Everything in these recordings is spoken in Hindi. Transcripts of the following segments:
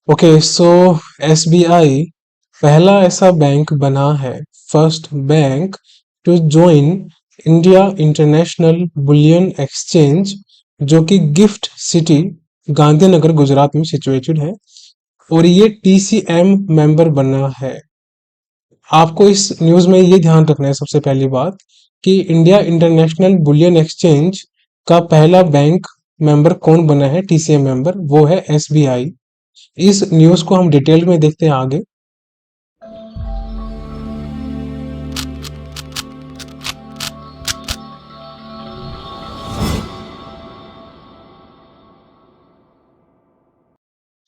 ओके सो एसबीआई पहला ऐसा बैंक बना है, first bank to join India International Bullion Exchange, जो कि गिफ्ट सिटी गांधीनगर गुजरात में सिचुएटेड है। और ये टीसीएम मेंबर बना है। आपको इस न्यूज़ में ये ध्यान रखना है सबसे पहली बात कि इंडिया इंटरनेशनल बुलियन एक्सचेंज का पहला बैंक मेंबर कौन बना है, टीसीएम मेंबर, वो है एसबीआई। इस न्यूज़ को हम डिटेल में देखते हैं आगे।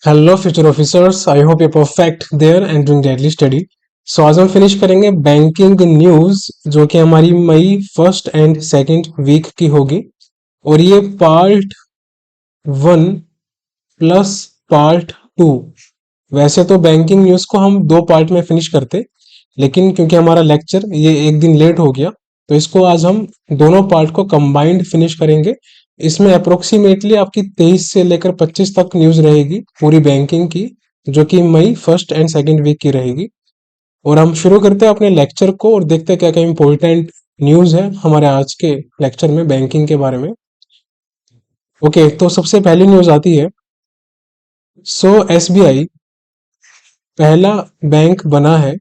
Hello future officers, I hope you perfect there and doing deadly study. So आज हम फिनिश करेंगे बैंकिंग न्यूज़, जो कि हमारी मई फर्स्ट एंड सेकंड वीक की होगी। और ये पार्ट 1 प्लस पार्ट 2। वैसे तो बैंकिंग न्यूज़ को हम 2 पार्ट में फिनिश करते, लेकिन क्योंकि हमारा लेक्चर ये एक दिन लेट हो गया, तो इसको आज हम दोनों पार्ट को कंबाइंड फिनिश करेंगे। इसमें अप्रोक्सीमेटली आपकी 23 से लेकर 25 तक न्यूज़ रहेगी पूरी बैंकिंग की, जो कि मई फर्स्ट एंड सेकंड वीक की रहेगी। और हम शुरू करते हैं अपने लेक्चर को और देखते हैं क्या क्या इंपॉर्टेंट न्यूज़ है हमारे आज के लेक्चर में बैंकिंग के बारे में। ओके, तो सबसे पहली न्यूज़ आती है। सो एसबीआई पहला बैंक बना है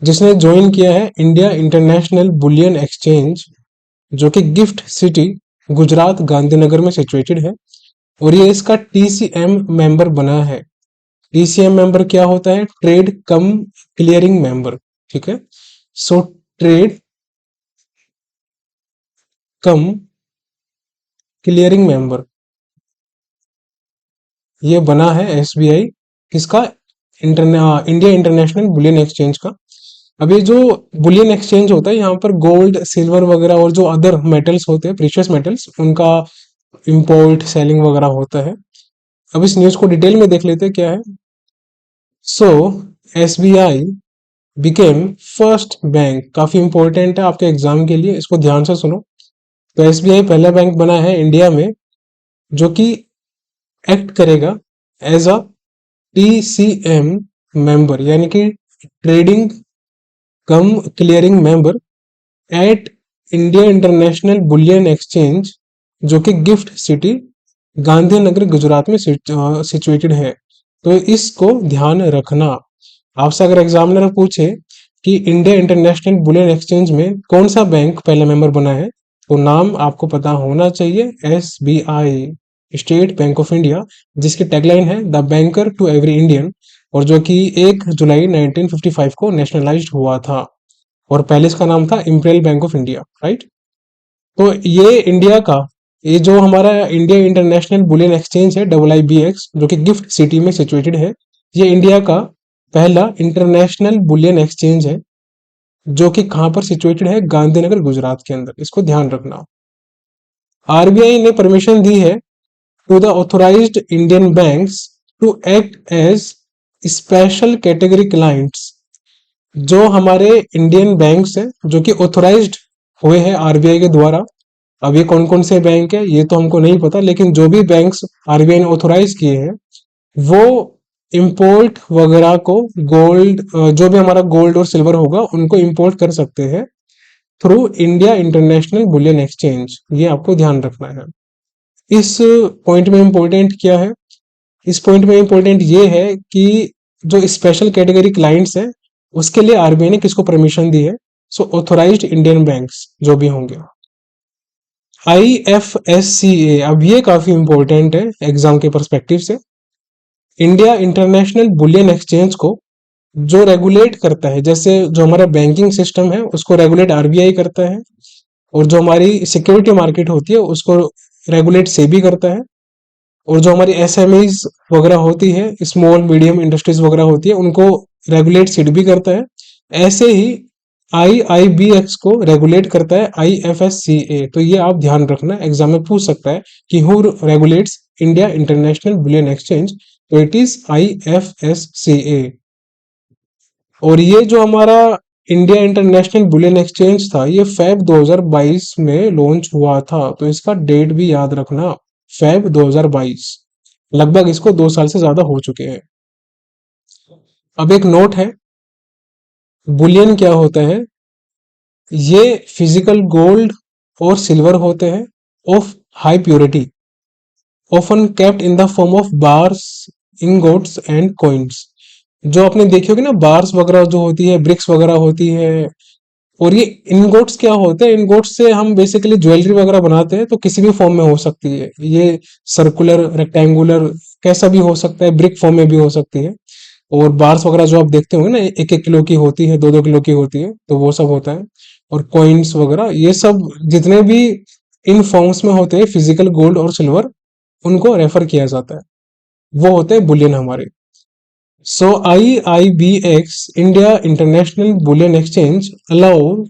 जिसने ज्वाइन किया है इंडिया इंटरनेशनल बुलियन एक्सचेंज, जो कि गिफ्ट सिटी गुजरात गांधीनगर में सिचुएटेड है। और ये इसका टीसीएम मेंबर बना है। टीसीएम मेंबर क्या होता है? ट्रेड कम क्लियरिंग मेंबर। ठीक है, सो ट्रेड कम क्लियरिंग मेंबर ये बना है एसबीआई किसका? इंडिया इंटरनेशनल बुलियन एक्सचेंज का। अब ये जो बुलियन एक्सचेंज होता है, यहाँ पर गोल्ड सिल्वर वगैरह और जो अदर मेटल्स होते हैं, प्रीशियस मेटल्स, उनका इंपोर्ट सेलिंग वगैरह होता है। अब इस न्यूज को डिटेल में देख लेते हैं क्या है। सो एसबीआई बिकेम फर्स्ट बैंक, काफी इंपॉर्टेंट है आपके एग्जाम के लिए, इसको ध्यान से सुनो। तो एसबीआई पहला बैंक बना है इंडिया में जो कि एक्ट करेगा एज अ टीसीएम मेंबर, यानी कि ट्रेडिंग कम clearing member eight India International Bullion Exchange, जो कि गिफ्ट सिटी गांधीनगर गुजरात में सिचुएटेड है। तो इसको ध्यान रखना। आपसे अगर एग्जामिनर पूछे कि इंडिया इंटरनेशनल बुलियन एक्सचेंज में कौन सा बैंक पहला मेंबर बना है, तो नाम आपको पता होना चाहिए, SBI, State Bank of India, जिसकी टैगलाइन है the banker to every Indian, और जो कि 1 जुलाई 1955 को नेशनलाइज्ड हुआ था। और पहले इसका नाम था imperial bank of India, right. तो ये इंडिया का, ये जो हमारा इंडिया इंटरनेशनल बुलियन एक्सचेंज है, IIBX, जो कि गिफ्ट सिटी में सिचुएटेड है, ये इंडिया का पहला इंटरनेशनल बुलियन एक्सचेंज है, जो कि कहाँ पर सिचुएटेड है? गांधीनगर गुजरात के अंदर। इसको ध्यान रखना। आरबीआई ने परमिशन दी है to the authorised Indian banks to act as special category clients. जो हमारे इंडियन बैंक्स हैं जो कि ऑथोराइज्ड हुए हैं आरबीआई के द्वारा, अब ये कौन कौन से बैंक है ये तो हमको नहीं पता, लेकिन जो भी बैंक्स आरबीआई ने ऑथोराइज किए हैं वो इंपोर्ट वगैरह को, गोल्ड, जो भी हमारा गोल्ड और सिल्वर होगा उनको इंपोर्ट कर सकते हैं through India International Bullion exchange. ये आपको ध्यान रखना है। इस पॉइंट में इंपॉर्टेंट क्या है? इस पॉइंट में इंपॉर्टेंट ये है कि जो स्पेशल कैटेगरी क्लाइंट्स हैं उसके लिए आरबीआई ने किसको परमिशन दी है? सो ऑथोराइज्ड इंडियन बैंक्स जो भी होंगे। IFSCA, अब ये काफी इंपॉर्टेंट है एग्जाम के परस्पेक्टिव से। इंडिया इंटरनेशनल बुलियन एक्सचेंज को जो रेगुलेट करता है, जैसे जो हमारा बैंकिंग सिस्टम है उसको रेगुलेट आरबीआई करता है, और जो हमारी सिक्योरिटी मार्केट होती है उसको रेगुलेट सेबी करता है, और जो हमारी एसएमईज वगैरह होती है, स्मॉल मीडियम इंडस्ट्रीज वगैरह होती है, उनको रेगुलेट सिडबी करता है। ऐसे ही IIBX को रेगुलेट करता है IFSCA। तो ये आप ध्यान रखना, एग्जाम में पूछ सकता है कि who regulates India International Bullion exchange, तो इट इज IFSCA। और ये जो हमारा इंडिया इंटरनेशनल बुलियन एक्सचेंज था, ये फेब 2022 में लॉन्च हुआ था, तो इसका डेट भी याद रखना, फेब 2022। लगभग इसको 2 साल से ज्यादा हो चुके हैं। अब एक नोट है, बुलियन क्या होता है? ये फिजिकल गोल्ड और सिल्वर होते हैं of high purity, often kept in the form of bars, ingots and coins. जो आपने देखी होगी ना, बार्स वगैरह जो होती है, ब्रिक्स वगैरह होती है, और ये इनगोट्स क्या होते हैं? इनगोट्स से हम बेसिकली ज्वेलरी वगैरह बनाते हैं, तो किसी भी फॉर्म में हो सकती है ये, सर्कुलर, रेक्टेंगुलर, कैसा भी हो सकता है, ब्रिक फॉर्म में भी हो सकती है। और बार्स वगैरह जो आप देखते होंगे ना, 1-1 किलो की होती है, 2-2 किलो की होती है, तो वो सब होता है। और कॉइन्स वगैरह ये सब जितने भी इन फॉर्म्स में होते हैं, फिजिकल गोल्ड और सिल्वर, उनको रेफर किया जाता है, वो होते हैं बुलियन हमारे। सो IIBX, India International Bullion exchange, allow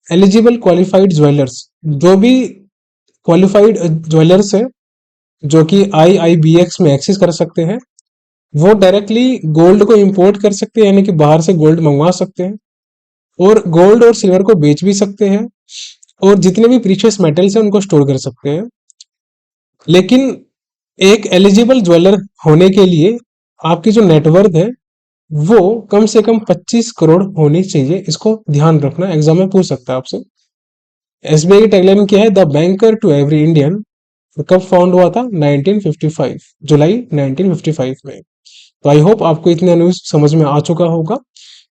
eligible qualified jewellers, जो भी क्वालिफाइड ज्वेलर्स है जो कि IIBX में एक्सेस कर सकते हैं, वो डायरेक्टली गोल्ड को इंपोर्ट कर सकते हैं, यानी कि बाहर से गोल्ड मंगवा सकते हैं, और गोल्ड और सिल्वर को बेच भी सकते हैं, और जितने भी प्रीशियस मेटल्स हैं उनको स्टोर कर सकते हैं। लेकिन एक एलिजिबल ज्वेलर होने के लिए आपकी जो नेटवर्थ है वो कम से कम 25 करोड़ होनी चाहिए। इसको ध्यान रखना, एग्जाम में पूछ सकता है आपसे। एसबीआई की टैगलाइन क्या है? The banker to every Indian. कब फाउंड हुआ था? 1955, जुलाई 1955 में। तो आई होप आपको इतने न्यूज समझ में आ चुका होगा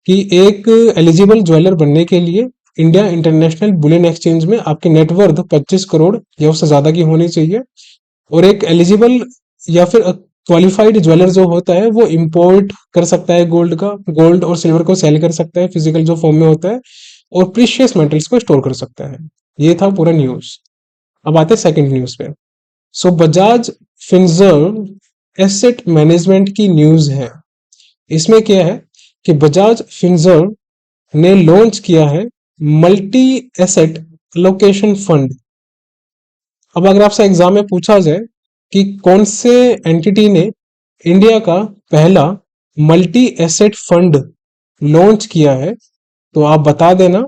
कि एक एलिजिबल ज्वेलर बनने के लिए इंडिया इंटरनेशनल बुलियन एक्सचेंज में आपकी नेटवर्थ 25 करोड़ या उससे ज्यादा की होनी चाहिए। और एक एलिजिबल या फिर क्वालिफाइड ज्वेलर जो होता है वो इंपोर्ट कर सकता है गोल्ड का, गोल्ड और सिल्वर को सेल कर सकता है फिजिकल जो फॉर्म में होता है, और प्रीशियस मेटल्स को स्टोर कर सकता है। ये था पूरा न्यूज। अब आते हैं सेकंड न्यूज पे। सो बजाज फिनसर्व एसेट मैनेजमेंट की न्यूज है। इसमें क्या है कि बजाज फिनसर्व ने लॉन्च किया है मल्टी एसेट लोकेशन फंड। अब अगर आपसे एग्जाम में पूछा जाए कि कौन से एंटिटी ने इंडिया का पहला मल्टी एसेट फंड लॉन्च किया है, तो आप बता देना,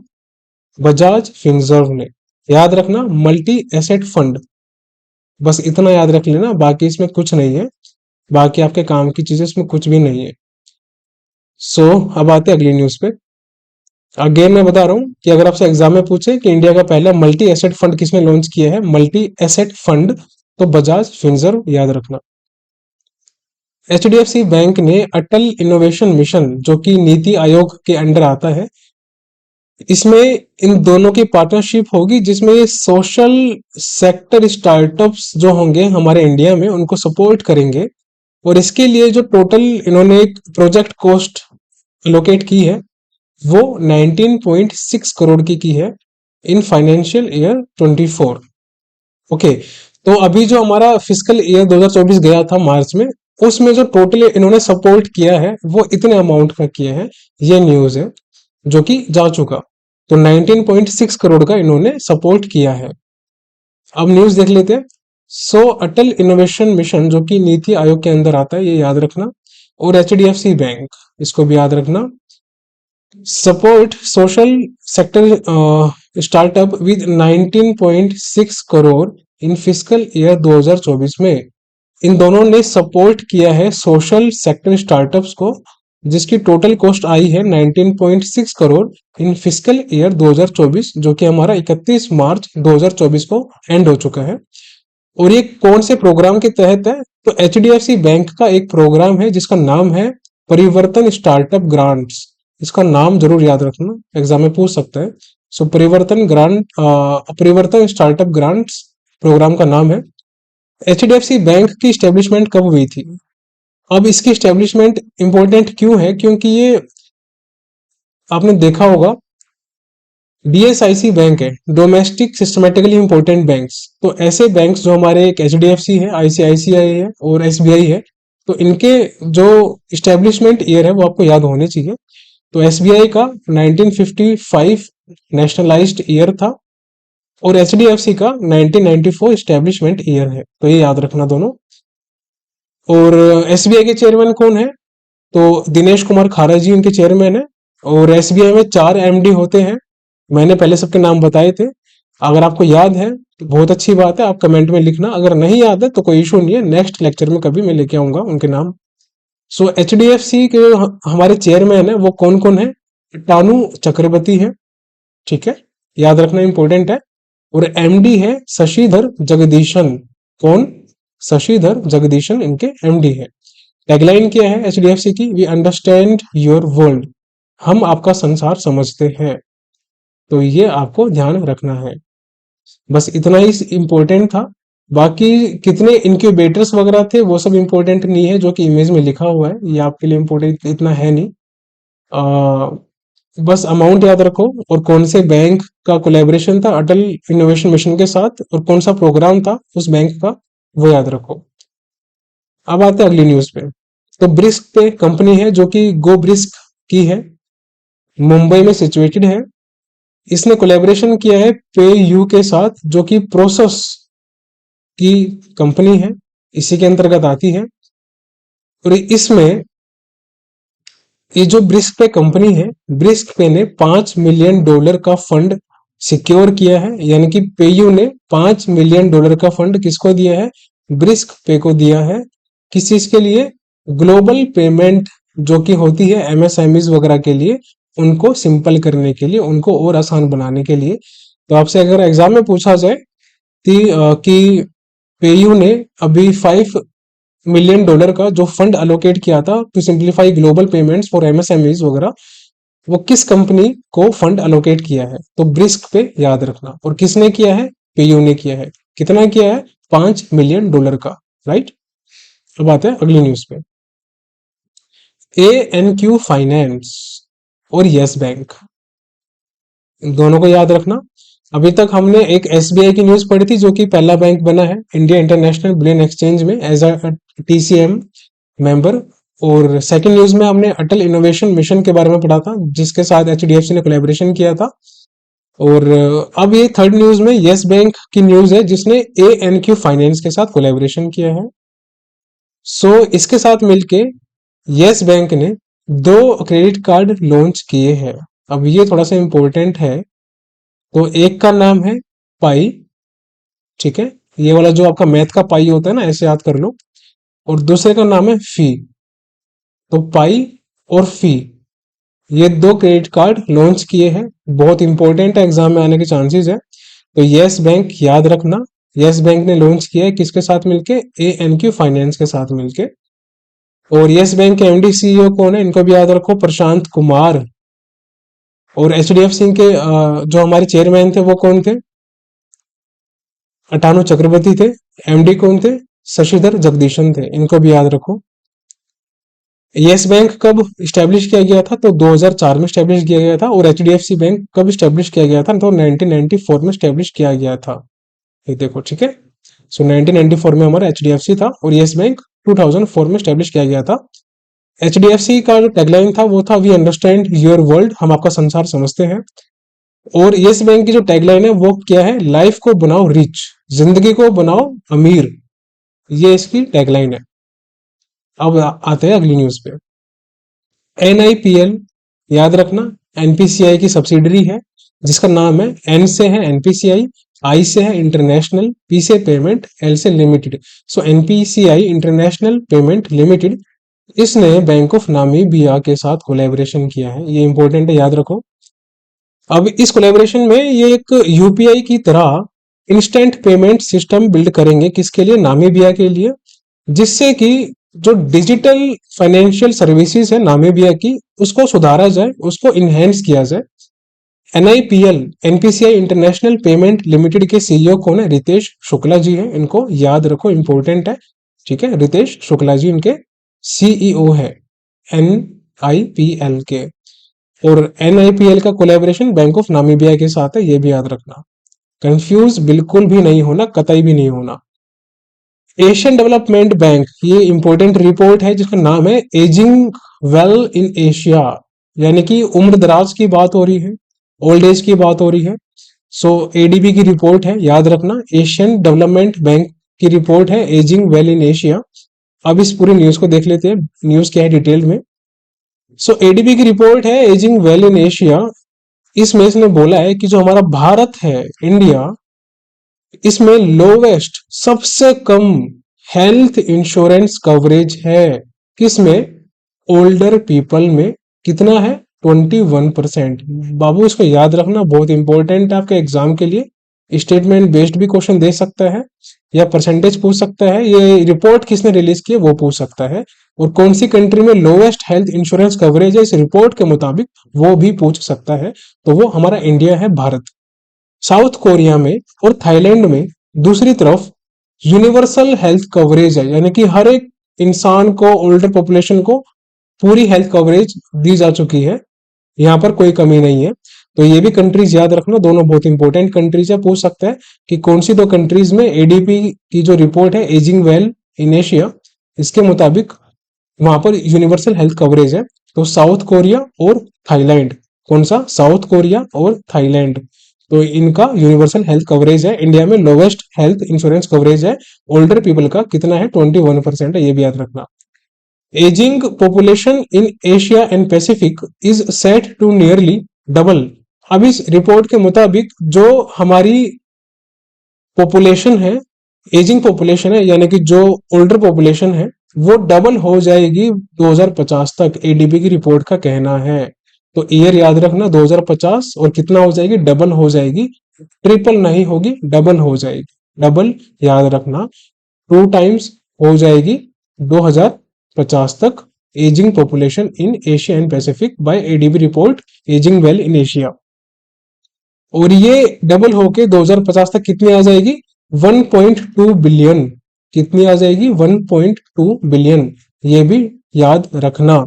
बजाज फिनसर्व ने। याद रखना, मल्टी एसेट फंड, बस इतना याद रख लेना, बाकी इसमें कुछ नहीं है, बाकी आपके काम की चीजें इसमें कुछ भी नहीं है। सो अब आते हैं अगली न्यूज पे। अगेन मैं बता रहा हूँ कि अगर आपसे एग्जाम में पूछे कि इंडिया का पहला मल्टी एसेट फंड किसने लॉन्च किया है, मल्टी एसेट फंड, तो बजाज फिनसर्व याद रखना। HDFC बैंक ने अटल इनोवेशन मिशन, जो कि नीति आयोग के अंडर आता है, इसमें इन दोनों की पार्टनरशिप होगी, जिसमें ये सोशल सेक्टर स्टार्टअप्स जो होंगे हमारे इंडिया में उनको सपोर्ट करेंगे। और इसके लिए जो टोटल इन्होंने एक प्रोजेक्ट कॉस्ट एलोकेट की है वो 19.6 करोड़ की है इन फाइनेंशियल ईयर 24। ओके, तो अभी जो हमारा फिजिकल ईयर 2024 गया था मार्च में, उसमें जो टोटल इन्होंने सपोर्ट किया है वो इतने अमाउंट का किया है। ये न्यूज है जो कि जा चुका। तो 19.6 करोड़ का इन्होंने सपोर्ट किया है। अब न्यूज देख लेते हैं। सो अटल इनोवेशन मिशन, जो कि नीति आयोग के अंदर आता है, ये याद रखना। और HDFC बैंक, इसको भी याद रखना। Support social sector startup with 19.6 crore in physical year 2024 में। इन दोनों ने सपोर्ट किया है सोशल सेक्टर स्टार्टअप्स को, जिसकी टोटल कॉस्ट आई है 19.6 करोड़ इन फिजिकल ईयर 2024, जो कि हमारा 31 मार्च 2024 को एंड हो चुका है। और ये कौन से प्रोग्राम के तहत है? तो HDFC बैंक का एक प्रोग्राम है जिसका नाम है परिवर्तन स्टार्टअप ग्रांट्स। इसका नाम जरूर याद रखना, एग्जाम में पूछ सकता है। सो परिवर्तन स्टार्टअप ग्रांट्स प्रोग्राम का नाम है। HDFC बैंक की स्टेब्लिशमेंट कब हुई थी? अब इसकी स्टेब्लिशमेंट इंपॉर्टेंट क्यों है? क्योंकि ये आपने देखा होगा, DSIC बैंक है, डोमेस्टिक सिस्टमेटिकली इंपॉर्टेंट बैंक्स। तो ऐसे बैंक्स जो हमारे एक HDFC है, ICICI है और SBI है, तो इनके जो स्टेब्लिशमेंट ईयर है वो आपको याद होने चाहिए। तो SBI का 1955 नेशनलाइज्ड ईयर था, और HDFC का 1994 स्टेब्लिशमेंट ईयर है, तो ये याद रखना दोनों। और SBI के चेयरमैन कौन है? तो दिनेश कुमार खारा जी उनके चेयरमैन है। और SBI में 4 MD होते हैं, मैंने पहले सबके नाम बताए थे। अगर आपको याद है तो बहुत अच्छी बात है, आप कमेंट में लिखना। अगर नहीं याद है तो कोई इशू नहीं है, नेक्स्ट लेक्चर में कभी मैं लेके आऊंगा उनके नाम। सो HDFC के हमारे चेयरमैन है वो कौन कौन है? टानू चक्रवर्ती है, ठीक है, याद रखना इंपॉर्टेंट है। और MD है शशिधर जगदीशन। कौन? शशिधर जगदीशन इनके MD है। टैगलाइन क्या है HDFC की? वी अंडरस्टैंड योर वर्ल्ड, हम आपका संसार समझते हैं। तो ये आपको ध्यान रखना है, बस इतना ही इम्पोर्टेंट था। बाकी कितने इंक्यूबेटर्स वगैरह थे वो सब इम्पोर्टेंट नहीं है, जो कि इमेज में लिखा हुआ है, ये आपके लिए इम्पोर्टेंट इतना है नहीं। आ, बस अमाउंट याद रखो, और कौन से बैंक का कोलैबोरेशन था अटल इनोवेशन मिशन के साथ, और कौन सा प्रोग्राम था उस बैंक का, वो याद रखो। अब आते हैं अगली न्यूज पे। तो ब्रिस्क पे कंपनी है जो कि गो ब्रिस्क की है, मुंबई में सिचुएटेड है। इसने कोलैबोरेशन किया है पे यू के साथ, जो कि प्रोसेस की कंपनी है, इसी के अंतर्गत आती है। और इसमें ये जो ब्रिस्क पे कंपनी है, ब्रिस्क पे ने $5 मिलियन का फंड सिक्योर किया है, यानी कि पेयू ने $5 मिलियन का फंड किसको दिया है? ब्रिस्क पे को दिया है। किस चीज के लिए? ग्लोबल पेमेंट जो कि होती है MSMEs वगैरह के लिए, उनको सिंपल करने के लिए, उनको और आसान बनाने के लिए। तो आपसे अगर एग्जाम में पूछा जाए कि पेयू ने अभी $5 मिलियन का जो फंड अलोकेट किया था to simplify global payments for MSMEs वगैरह, वो किस कंपनी को फंड अलोकेट किया है? तो ब्रिस्क पे याद रखना। और किसने किया है? पेयू ने किया है। कितना किया है? $5 मिलियन का, राइट। अब आते हैं अगली न्यूज पे। ANQ फाइनेंस और यस बैंक, दोनों को याद रखना। अभी तक हमने एक SBI की न्यूज पढ़ी थी, जो कि पहला बैंक बना है इंडिया इंटरनेशनल बुलियन एक्सचेंज में एज अ TCM मेंबर। और सेकंड न्यूज में हमने अटल इनोवेशन मिशन के बारे में पढ़ा था, जिसके साथ HDFC ने कोलैबोरेशन किया था। और अब ये थर्ड न्यूज में यस बैंक की न्यूज है, जिसने ANQ फाइनेंस के साथ कोलैबोरेशन किया है। सो इसके साथ मिलके यस बैंक ने 2 क्रेडिट कार्ड लॉन्च किए हैं। अब ये थोड़ा सा इंपॉर्टेंट है। तो एक का नाम है पाई, ठीक है, ये वाला जो आपका मैथ का पाई होता है ना, ऐसे याद कर लो। और दूसरे का नाम है फी। तो पाई और फी, ये 2 क्रेडिट कार्ड लॉन्च किए हैं, बहुत इंपॉर्टेंट है, एग्जाम में आने के चांसेस है। तो यस बैंक याद रखना। यस बैंक ने लॉन्च किया है किसके साथ मिलके? ANQ फाइनेंस के साथ मिलके। और यस बैंक के MD CEO कौन है? इनको भी याद रखो, प्रशांत कुमार। और HDFC के जो हमारे चेयरमैन थे वो कौन थे? अटानु चक्रवर्ती थे। MD कौन थे? शशिधर जगदीशन थे। इनको भी याद रखो। यस बैंक कब स्टैब्लिश किया गया था? तो 2004 में स्टैब्लिश किया गया था। और HDFC बैंक कब स्टैब्लिश किया गया था? तो 1994 में स्टैब्लिश किया गया था। ये देखो, ठीक है। सो 1994 में हमारा HDFC था, और यस बैंक 2004 में स्टैब्लिश किया गया था। HDFC का जो टैगलाइन था वो था वी अंडरस्टैंड योर वर्ल्ड, हम आपका संसार समझते हैं। और यस बैंक की जो टैगलाइन है वो क्या है? लाइफ को बनाओ रिच, जिंदगी को बनाओ अमीर, ये इसकी टैगलाइन है। अब आते हैं अगली न्यूज पे। NIPL याद रखना, NPCI की सब्सिडरी है, जिसका नाम है, N से है NPCI, I से है इंटरनेशनल, P से पेमेंट, L से लिमिटेड। सो NPCI इंटरनेशनल पेमेंट लिमिटेड, इसने बैंक ऑफ नामीबिया के साथ कोलैबोरेशन किया है, ये इंपॉर्टेंट है, याद रखो। अब इस कोलैबोरेशन में ये एक UPI की तरह इंस्टेंट पेमेंट सिस्टम बिल्ड करेंगे, किसके लिए? नामीबिया के लिए, जिससे कि जो डिजिटल फाइनेंशियल सर्विसेज है नामीबिया की, उसको सुधारा जाए, उसको इनहेंस किया जाए। NIPL NPCI international payment limited के CEO कौन है? रितेश शुक्ला जी है, इनको याद रखो, इंपॉर्टेंट है, ठीक है। रितेश शुक्ला जी इनके CEO है NIPL के। और NIPL का कोलैबोरेशन बैंक ऑफ नामीबिया के साथ है, ये भी याद रखना। कंफ्यूज बिल्कुल भी नहीं होना, कतई भी नहीं होना। एशियन डेवलपमेंट बैंक, ये इंपॉर्टेंट रिपोर्ट है जिसका नाम है एजिंग वेल इन एशिया, यानी कि उम्र दराज की बात हो रही है, ओल्ड एज की बात हो रही है। सो ADB की रिपोर्ट है, याद रखना, एशियन डेवलपमेंट बैंक की रिपोर्ट है एजिंग वेल इन एशिया। अब इस पूरी न्यूज को देख लेते हैं, न्यूज क्या है डिटेल में। सो ADB की रिपोर्ट है एजिंग वेल इन एशिया। इसमें इसने बोला है कि जो हमारा भारत है, इंडिया, इसमें लोवेस्ट, सबसे कम हेल्थ इंश्योरेंस कवरेज है। किसमें? ओल्डर पीपल में कितना है? 21%। बाबू इसको याद रखना, बहुत इंपॉर्टेंट है आपके एग्जाम के लिए। स्टेटमेंट बेस्ड भी क्वेश्चन दे सकता है या परसेंटेज पूछ सकता है। ये रिपोर्ट किसने रिलीज की है वो पूछ सकता है। और कौन सी कंट्री में लोएस्ट हेल्थ इंश्योरेंस कवरेज है इस रिपोर्ट के मुताबिक, वो भी पूछ सकता है। तो वो हमारा इंडिया है, भारत। साउथ कोरिया में और थाईलैंड में दूसरी तरफ यूनिवर्सल हेल्थ कवरेज है, यानी कि हर एक इंसान को, ओल्डर पॉपुलेशन को पूरी हेल्थ कवरेज दी जा चुकी है। यहाँ पर कोई कमी नहीं है। तो ये भी कंट्रीज याद रखना, दोनों बहुत इंपॉर्टेंट कंट्रीज है। पूछ सकता है कि कौन सी दो कंट्रीज में एडीपी की जो रिपोर्ट है, एजिंग वेल इन एशिया, इसके मुताबिक वहां पर यूनिवर्सल हेल्थ कवरेज है। तो साउथ कोरिया और थाईलैंड। कौन सा? साउथ कोरिया और थाईलैंड। तो इनका यूनिवर्सल हेल्थ कवरेज है। इंडिया में लोवेस्ट हेल्थ इंश्योरेंस कवरेज है ओल्डर पीपल का, कितना है? 21% है, ये भी याद रखना। Ageing population in Asia and Pacific is set to nearly double. अब इस रिपोर्ट के मुताबिक जो हमारी पॉपुलेशन है, एजिंग पॉपुलेशन है, यानी कि जो ओल्डर पॉपुलेशन है, वो डबल हो जाएगी 2050 तक, एडीबी की रिपोर्ट का कहना है। तो ईयर याद रखना 2050, और कितना हो जाएगी? डबल हो जाएगी। ट्रिपल नहीं होगी, डबल हो जाएगी। डबल याद रखना, 2 टाइम्स हो जाएगी 2050 तक ageing population in Asia and Pacific by ADB report ageing well in Asia. और ये डबल होके 2050 तक कितनी आ जाएगी? 1.2 बिलियन। कितनी आ जाएगी? 1.2 बिलियन। ये भी याद रखना।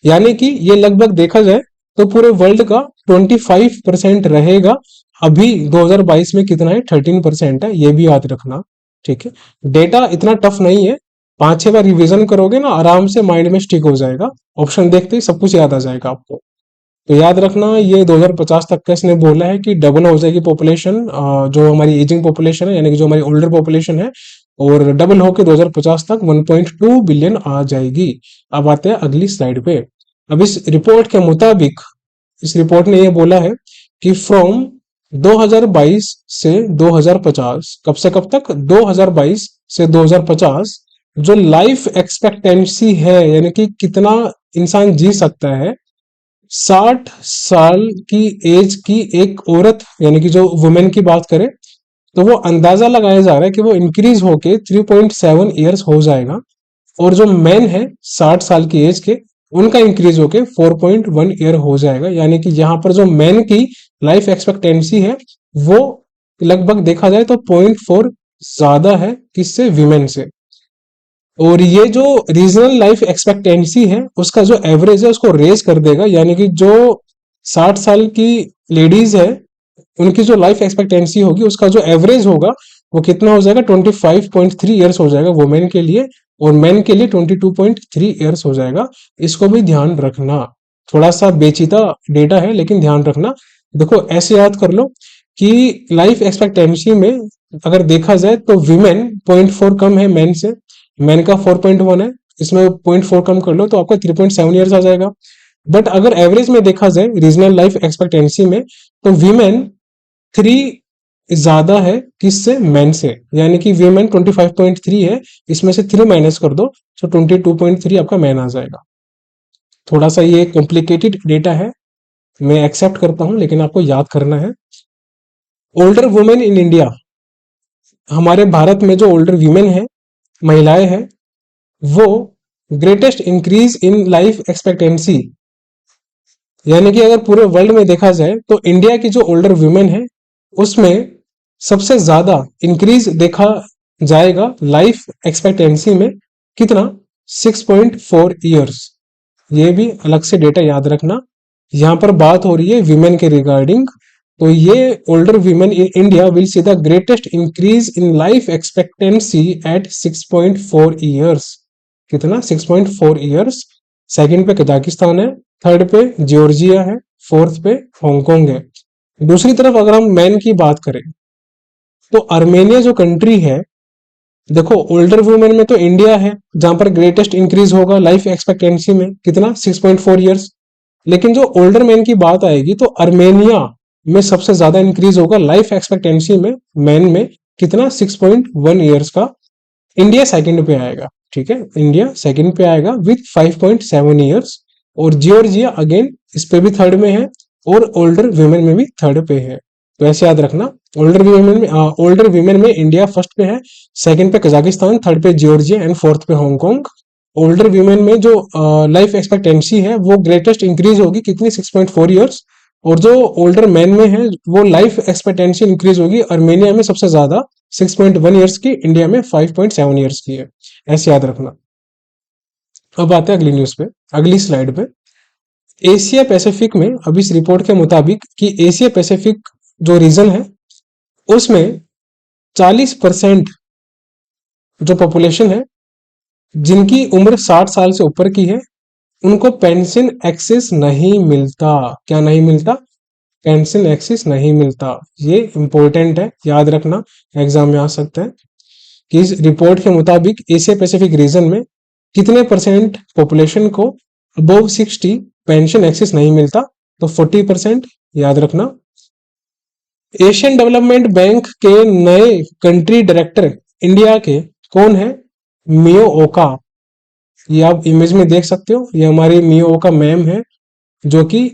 यानी कि ये लगभग देखा जाए तो पूरे वर्ल्ड का 25% रहेगा। अभी 2022 में कितना है? 13% है, ये भी याद रखना। ठीक है, डेटा इतना टफ नहीं है, 5-6 बार रिवीजन करोगे ना, आराम से माइंड में स्टिक हो जाएगा। ऑप्शन देखते ही सब कुछ याद आ जाएगा आपको। तो याद रखना, ये 2050 तक का इसने बोला है कि डबल हो जाएगी पॉपुलेशन, जो हमारी एजिंग पॉपुलेशन है, यानी कि जो हमारी ओल्डर पॉपुलेशन है, और डबल होकर 2050 तक 1.2 बिलियन आ जाएगी। अब आते हैं अगली स्लाइड पे। अब इस रिपोर्ट के मुताबिक, इस रिपोर्ट ने ये बोला है कि फ्रॉम 2022 से 2050, कब से कब तक? 2022 से 2050 जो लाइफ एक्सपेक्टेंसी है, यानी कि कितना इंसान जी सकता है, 60 साल की एज की एक औरत, यानी कि जो वुमेन की बात करें, तो वो अंदाजा लगाया जा रहा है कि वो इंक्रीज होके 3.7 ईयर्स हो जाएगा। और जो मैन है 60 साल की एज के, उनका इंक्रीज होके 4.1 ईयर हो जाएगा। यानी कि यहाँ पर जो मैन की लाइफ एक्सपेक्टेंसी है, वो लगभग देखा जाए तो 0.4 ज्यादा है किससे? विमेन से। और ये जो रीजनल लाइफ एक्सपेक्टेंसी है, उसका जो एवरेज है उसको रेज कर देगा। यानी कि जो 60 साल की लेडीज है, उनकी जो लाइफ एक्सपेक्टेंसी होगी, उसका जो एवरेज होगा वो कितना हो जाएगा? 25.3 ईयर्स हो जाएगा वुमेन के लिए, और मेन के लिए 22.3 ईयर्स हो जाएगा। इसको भी ध्यान रखना। थोड़ा सा पेचीदा डेटा है, लेकिन ध्यान रखना। देखो, ऐसे याद कर लो कि लाइफ एक्सपेक्टेंसी में अगर देखा जाए तो विमेन 0.4 कम है मैन से, मैन का 4.1 है, इसमें 0.4 कम कर लो तो आपका 3.7 ईयर्स आ जाएगा। बट अगर एवरेज में देखा जाए रीजनल लाइफ एक्सपेक्टेंसी में, तो वीमेन 3 ज्यादा है किससे? मैन से। यानी कि वीमेन 25.3 है, इसमें से 3 माइनस कर दो तो 22.3 आपका मैन आ जाएगा। थोड़ा सा ये कॉम्प्लिकेटेड डेटा है, मैं एक्सेप्ट करता हूं, लेकिन आपको याद करना है। ओल्डर वुमेन इन इंडिया, हमारे भारत में जो ओल्डर वीमेन है, महिलाएं हैं, वो greatest increase in life expectancy, यानी कि अगर पूरे वर्ल्ड में देखा जाए तो इंडिया की जो ओल्डर वुमेन है, उसमें सबसे ज्यादा इंक्रीज देखा जाएगा लाइफ एक्सपेक्टेंसी में। कितना? 6.4 ईयर्स। ये भी अलग से डेटा याद रखना। यहाँ पर बात हो रही है विमेन के रिगार्डिंग। तो ये older women in India will see the greatest increase in life expectancy at 6.4 years. कितना? 6.4 ईयर्स। सेकंड पे कजाकिस्तान है, थर्ड पे जॉर्जिया है, फोर्थ पे हांगकांग है। दूसरी तरफ अगर हम मैन की बात करें, तो आर्मेनिया जो कंट्री है, देखो ओल्डर वुमेन में तो इंडिया है जहां पर ग्रेटेस्ट इंक्रीज होगा लाइफ एक्सपेक्टेंसी में, कितना? 6.4 ईयर्स। लेकिन जो ओल्डर मैन की बात आएगी तो आर्मेनिया में सबसे ज्यादा इंक्रीज होगा लाइफ एक्सपेक्टेंसी में, मैन में, कितना? 6.1 ईयर्स का। इंडिया सेकंड पे आएगा। ठीक है, इंडिया सेकंड पे आएगा विथ 5.7 ईयर्स, और जॉर्जिया अगेन इस पे भी थर्ड में है, और ओल्डर वीमेन में भी थर्ड पे है। तो ऐसे याद रखना, ओल्डर वीमेन में इंडिया फर्स्ट पे है, सेकंड पे कजाकिस्तान, थर्ड पे जॉर्जिया एंड फोर्थ पे हांगकांग। ओल्डर वीमेन में जो लाइफ एक्सपेक्टेंसी है वो ग्रेटेस्ट इंक्रीज होगी कितनी, 6.4 ईयर्स, और जो ओल्डर मैन में है वो लाइफ एक्सपेक्टेंसी इंक्रीज होगी अर्मेनिया में सबसे ज्यादा 6.1 ईयर्स की, इंडिया में 5.7 ईयर्स की है, ऐसे याद रखना। अब आते हैं अगली न्यूज पे, अगली स्लाइड पे। एशिया पैसिफिक में अब इस रिपोर्ट के मुताबिक कि एशिया पैसिफिक जो रीजन है उसमें 40% जो पॉपुलेशन है जिनकी उम्र 60 साल से ऊपर की है उनको पेंशन एक्सेस नहीं मिलता। क्या नहीं मिलता? पेंशन एक्सेस नहीं मिलता। ये इंपॉर्टेंट है, याद रखना, एग्जाम में आ सकता है कि इस रिपोर्ट के मुताबिक एशिया पैसिफिक रीजन में कितने परसेंट पॉपुलेशन को अबव 60 पेंशन एक्सेस नहीं मिलता, तो 40%, याद रखना। एशियन डेवलपमेंट बैंक के नए कंट्री डायरेक्टर इंडिया के कौन है? मियो ओका। ये आप इमेज में देख सकते हो, ये हमारी मियो ओका मैम है जो कि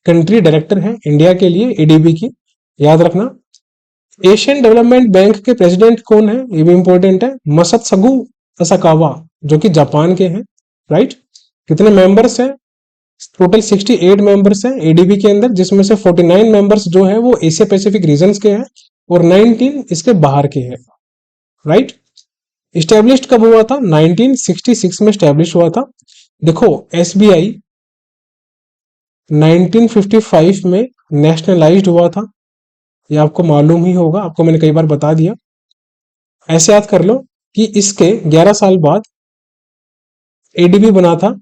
कंट्री डायरेक्टर है इंडिया के लिए एडीबी की, याद रखना। एशियन डेवलपमेंट बैंक के प्रेसिडेंट कौन है? ये भी इंपॉर्टेंट है, मसत्सुगु असाकावा, जो कि जापान के हैं, राइट। कितने मेंबर्स हैं? टोटल 68 मेंबर्स हैं एडीबी के अंदर, जिसमें से 49 मेंबर्स जो है वो एशिया पैसिफिक रीजन्स के हैं और 19 इसके बाहर के हैं, राइट। इस्टेब्लिश्ड कब हुआ था? 1966 में इस्टेब्लिश हुआ था। देखो, एसबीआई 1955 में नेशनलाइज्ड हुआ था, ये आपको मालूम ही होगा, आपको मैंने कई बार बता दिया। ऐसे याद कर लो कि इसके 11 साल बाद एडीबी बना था,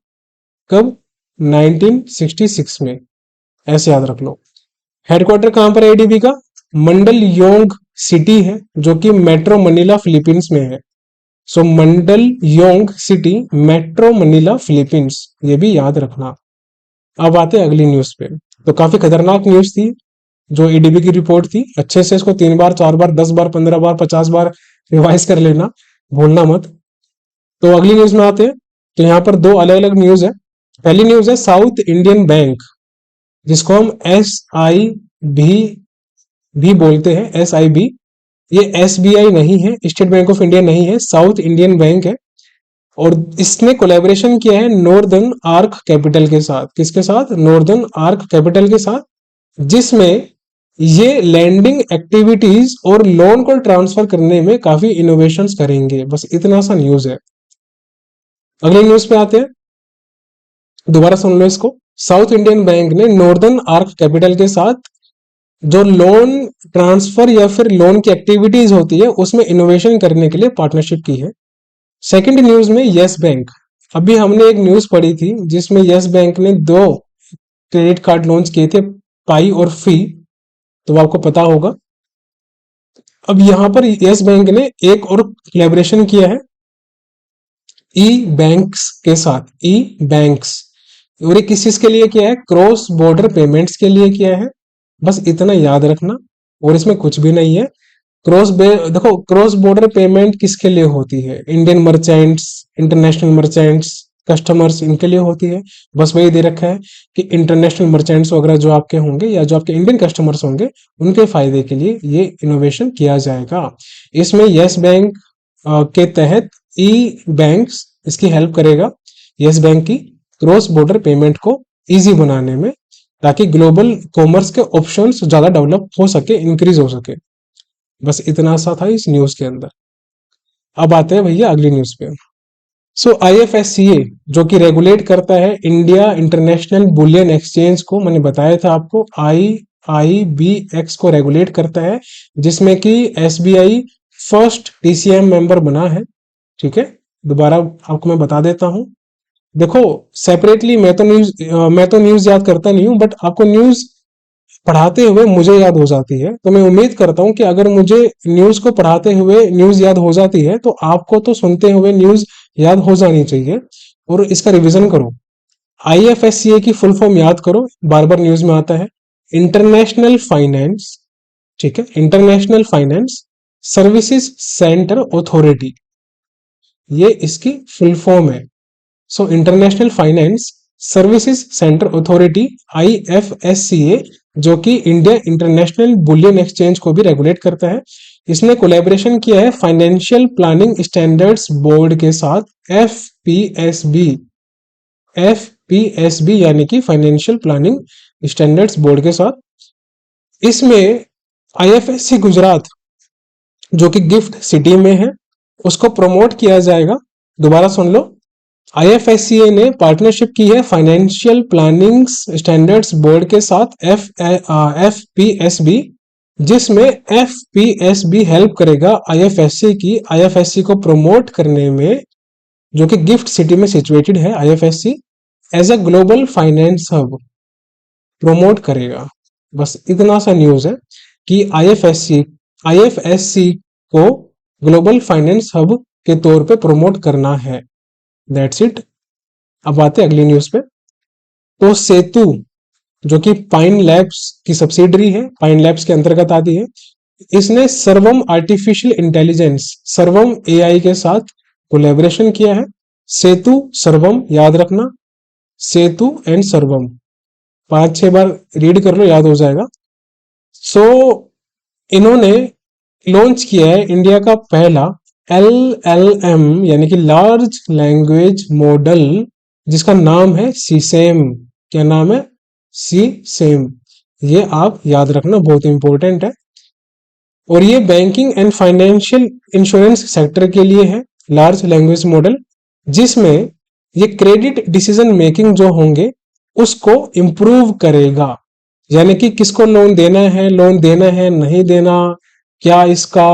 कब? 1966 में, ऐसे याद रख लो। हेडक्वार्टर कहां पर है एडीबी का? मंडल योंग सिटी है जो कि मेट्रो मनीला फिलीपींस में है। So Mandaluyong city, Metro Manila Philippines, ये भी याद रखना। अब आते हैं अगली न्यूज पे। तो काफी खतरनाक न्यूज थी जो एडीबी की रिपोर्ट थी, अच्छे से इसको 3 बार 4 बार 10 बार 15 बार 50 बार रिवाइज कर लेना, भूलना मत। तो अगली न्यूज में आते हैं। तो यहाँ पर दो अलग अलग न्यूज है। पहली न्यूज है साउथ इंडियन बैंक, जिसको हम एस आई भी बोलते हैं, एस आई बी। ये एसबीआई नहीं है, स्टेट बैंक ऑफ इंडिया नहीं है, साउथ इंडियन बैंक है। और इसने कोलैबोरेशन किया है नॉर्दर्न आर्क कैपिटल के साथ। किसके साथ? नॉर्दर्न आर्क कैपिटल के साथ, जिसमें ये लैंडिंग एक्टिविटीज और लोन को ट्रांसफर करने में काफी इनोवेशंस करेंगे। बस इतना सा न्यूज है। अगले न्यूज पे आते हैं, दोबारा सुन लो इसको। साउथ इंडियन बैंक ने नॉर्दर्न आर्क कैपिटल के साथ जो लोन ट्रांसफर या फिर लोन की एक्टिविटीज होती है उसमें इनोवेशन करने के लिए पार्टनरशिप की है। सेकंड न्यूज में यस बैंक, अभी हमने एक न्यूज पढ़ी थी जिसमें यस बैंक ने 2 क्रेडिट कार्ड लॉन्च किए थे, पाई और फी, तो आपको पता होगा। अब यहां पर यस बैंक ने एक और कोलैबोरेशन किया है ई बैंक्स के साथ, ई बैंक्स, और ये किस चीज के लिए किया है? क्रॉस बॉर्डर पेमेंट्स के लिए किया है। बस इतना याद रखना, और इसमें कुछ भी नहीं है। देखो, क्रॉस बॉर्डर पेमेंट किसके लिए होती है? Indian merchants, international merchants, customers, इनके लिए होती है। बस वही दे रखा है कि इंटरनेशनल मर्चेंट्स वगैरह जो आपके होंगे या जो आपके इंडियन कस्टमर्स होंगे उनके फायदे के लिए ये इनोवेशन किया जाएगा। इसमें यस बैंक के तहत ई बैंक्स इसकी हेल्प करेगा, यस बैंक की क्रॉस बॉर्डर पेमेंट को इजी बनाने में, ताकि ग्लोबल कॉमर्स के ऑप्शंस ज्यादा डेवलप हो सके, इंक्रीज हो सके। बस इतना सा था इस न्यूज के अंदर। अब आते हैं भैया अगली न्यूज पे। सो आईएफएससीए जो कि रेगुलेट करता है इंडिया इंटरनेशनल बुलियन एक्सचेंज को, मैंने बताया था आपको, IIBX को रेगुलेट करता है, जिसमें कि एसबीआई फर्स्ट टीसीएम मेंबर बना है। ठीक है, दोबारा आपको मैं बता देता हूं। देखो, सेपरेटली मैं तो न्यूज याद करता नहीं हूं, बट आपको न्यूज पढ़ाते हुए मुझे याद हो जाती है। तो मैं उम्मीद करता हूं कि अगर मुझे न्यूज को पढ़ाते हुए न्यूज याद हो जाती है तो आपको तो सुनते हुए न्यूज याद हो जानी चाहिए, और इसका रिवीजन करो। आईएफएससीए की फुल फॉर्म याद करो, बार बार न्यूज में आता है, इंटरनेशनल फाइनेंस, ठीक है, international finance services centre authority. ये इसकी फुल फॉर्म है। So international finance services centre authority IFSCA, जो कि इंडिया इंटरनेशनल बुलियन एक्सचेंज को भी रेगुलेट करता है, इसने कोलैबोरेशन किया है फाइनेंशियल प्लानिंग स्टैंडर्ड्स बोर्ड के साथ, FPSB यानी कि फाइनेंशियल प्लानिंग स्टैंडर्ड्स बोर्ड के साथ। इसमें IFSC गुजरात, जो कि गिफ्ट सिटी में है, उसको प्रमोट किया जाएगा। दोबारा सुन लो, IFSCA ने पार्टनरशिप की है फाइनेंशियल प्लानिंग स्टैंडर्ड्स बोर्ड के साथ FPSB, जिसमें FPSB हेल्प करेगा IFSC को प्रमोट करने में, जो कि गिफ्ट सिटी में सिचुएटेड है। IFSC as a global finance hub promote करेगा। बस इतना सा न्यूज है कि IFSC को ग्लोबल फाइनेंस हब के तौर पे प्रमोट करना है। That's it. अब आते हैं अगली न्यूज पे। तो सेतु, जो कि पाइन लैब्स की सब्सिडरी है, पाइन लैब्स के अंतर्गत आती है, इसने सर्वम आर्टिफिशियल इंटेलिजेंस, सर्वम AI के साथ कोलैबोरेशन किया है। सेतु सर्वम याद रखना, सेतु एंड सर्वम 5-6 बार रीड कर लो, याद हो जाएगा। सो इन्होंने लॉन्च किया है इंडिया का पहला LLM यानी कि लार्ज लैंग्वेज मॉडल, जिसका नाम है सीसेम। क्या नाम है? सीसेम। ये आप याद रखना, बहुत इंपॉर्टेंट है। और ये banking and financial insurance sector के लिए है लार्ज लैंग्वेज मॉडल, जिसमें ये क्रेडिट डिसीजन मेकिंग जो होंगे उसको इम्प्रूव करेगा। यानी कि किसको लोन देना है नहीं देना, क्या इसका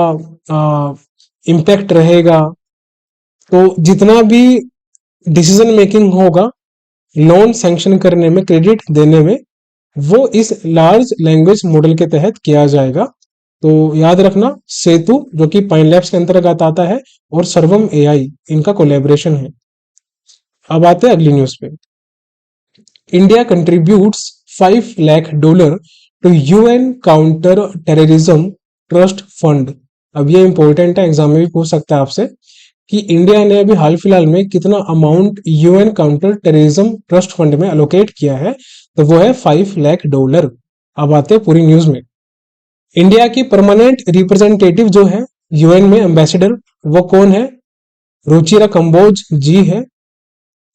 इम्पैक्ट रहेगा। तो जितना भी डिसीजन मेकिंग होगा लोन सैंक्शन करने में, क्रेडिट देने में, वो इस लार्ज लैंग्वेज मॉडल के तहत किया जाएगा। तो याद रखना, सेतु जो कि पाइन लैब्स के अंतर्गत आता है और सर्वम AI, इनका कोलैबोरेशन है। अब आते हैं अगली न्यूज पे। India contributes $5 lakh to UN counter terrorism trust fund. अब ये इंपॉर्टेंट है, एग्जाम में भी पूछ सकता है आपसे कि इंडिया ने अभी हाल फिलहाल में कितना amount UN counter terrorism trust fund में अलोकेट किया है, तो वो है $5 लाख। अब आते हैं पूरी न्यूज में। इंडिया की परमानेंट रिप्रेजेंटेटिव जो है UN में एम्बेसडर, वो कौन है? रुचिरा कंबोज जी है,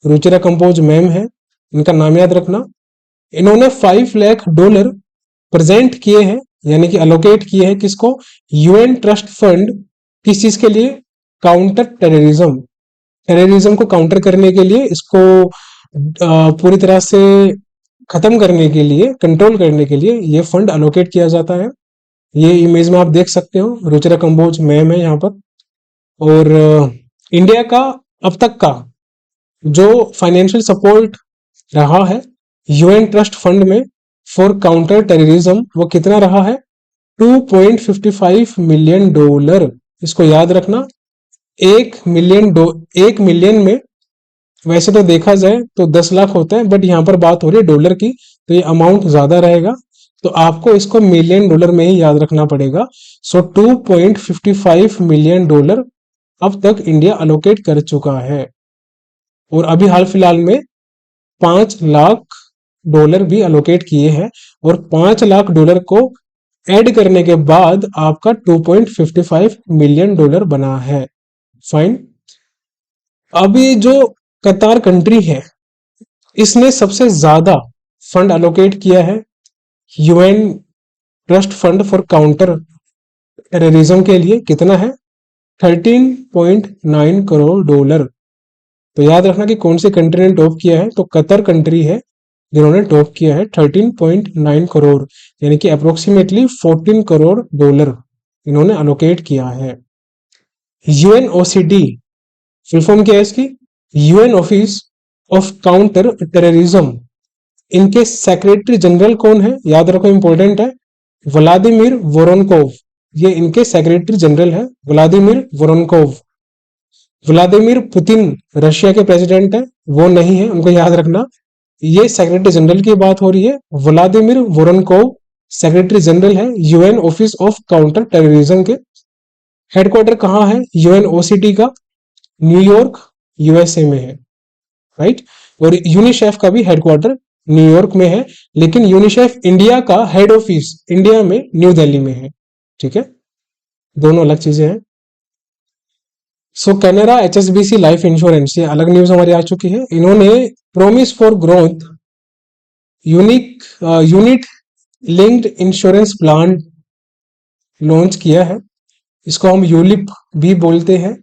रुचिरा कंबोज मैम है, इनका नाम याद रखना। इन्होंने $5 लाख प्रेजेंट किए हैं, यानी कि अलोकेट किए हैं किसको? UN trust fund. किस चीज के लिए? काउंटर टेररिज्म, टेररिज्म को काउंटर करने के लिए, इसको पूरी तरह से खत्म करने के लिए, कंट्रोल करने के लिए ये फंड अलोकेट किया जाता है। ये इमेज में आप देख सकते हो, रुचिरा कंबोज मैम है यहाँ पर। और इंडिया का अब तक का जो फाइनेंशियल सपोर्ट रहा है UN ट्रस्ट फंड में फॉर काउंटर टेररिज्म, वो कितना रहा है? $2.55 मिलियन। इसको याद रखना। 1 मिलियन में वैसे तो देखा जाए तो 10 लाख होता है, बट यहाँ पर बात हो रही है डॉलर की, तो ये अमाउंट ज्यादा रहेगा, तो आपको इसको मिलियन डॉलर में ही याद रखना पड़ेगा। सो $2.55 मिलियन अब तक इंडिया अलोकेट कर चुका है। और अभी हाल फिलहाल में $5 लाख भी अलोकेट किए हैं, और $5 लाख को ऐड करने के बाद आपका $2.55 मिलियन बना है। फाइन। अभी जो कतार कंट्री है, इसने सबसे ज्यादा फंड अलोकेट किया है UN trust fund for counter terrorism के लिए। कितना है? $13.9 करोड़। तो याद रखना कि कौन सी कंट्री ने टॉप किया है, तो कतर कंट्री है जिन्होंने टॉप किया है 13.9 करोड़, यानी कि अप्रोक्सीमेटली $14 करोड़ इन्होंने अलोकेट किया है। UNOCD फुल फॉर्म क्या है इसकी? UN office of counter terrorism. इनके सेक्रेटरी जनरल कौन है? याद रखो, इंपॉर्टेंट है, व्लादिमीर वोरोनकोव। ये इनके सेक्रेटरी जनरल है, व्लादिमीर वोरोनकोव। व्लादिमीर पुतिन रशिया के प्रेसिडेंट है, वो नहीं है, उनको याद रखना। ये सेक्रेटरी जनरल की बात हो रही है, व्लादिमीर वोरोनकोव सेक्रेटरी जनरल है UN office of counter terrorism के। हेडक्वार्टर कहाँ है UNOCD का? न्यूयॉर्क यूएसए में है, राइट। और यूनिसेफ का भी हेडक्वार्टर न्यूयॉर्क में है, लेकिन यूनिसेफ इंडिया का हेड ऑफिस इंडिया में न्यू दिल्ली में है, ठीक है, दोनों अलग चीजें हैं। सो कैनरा एचएसबीसी लाइफ इंश्योरेंस, ये अलग न्यूज हमारी आ चुकी है। इन्होंने promise for growth unique unit linked insurance plan launch किया है। इसको हम यूलिप भी बोलते हैं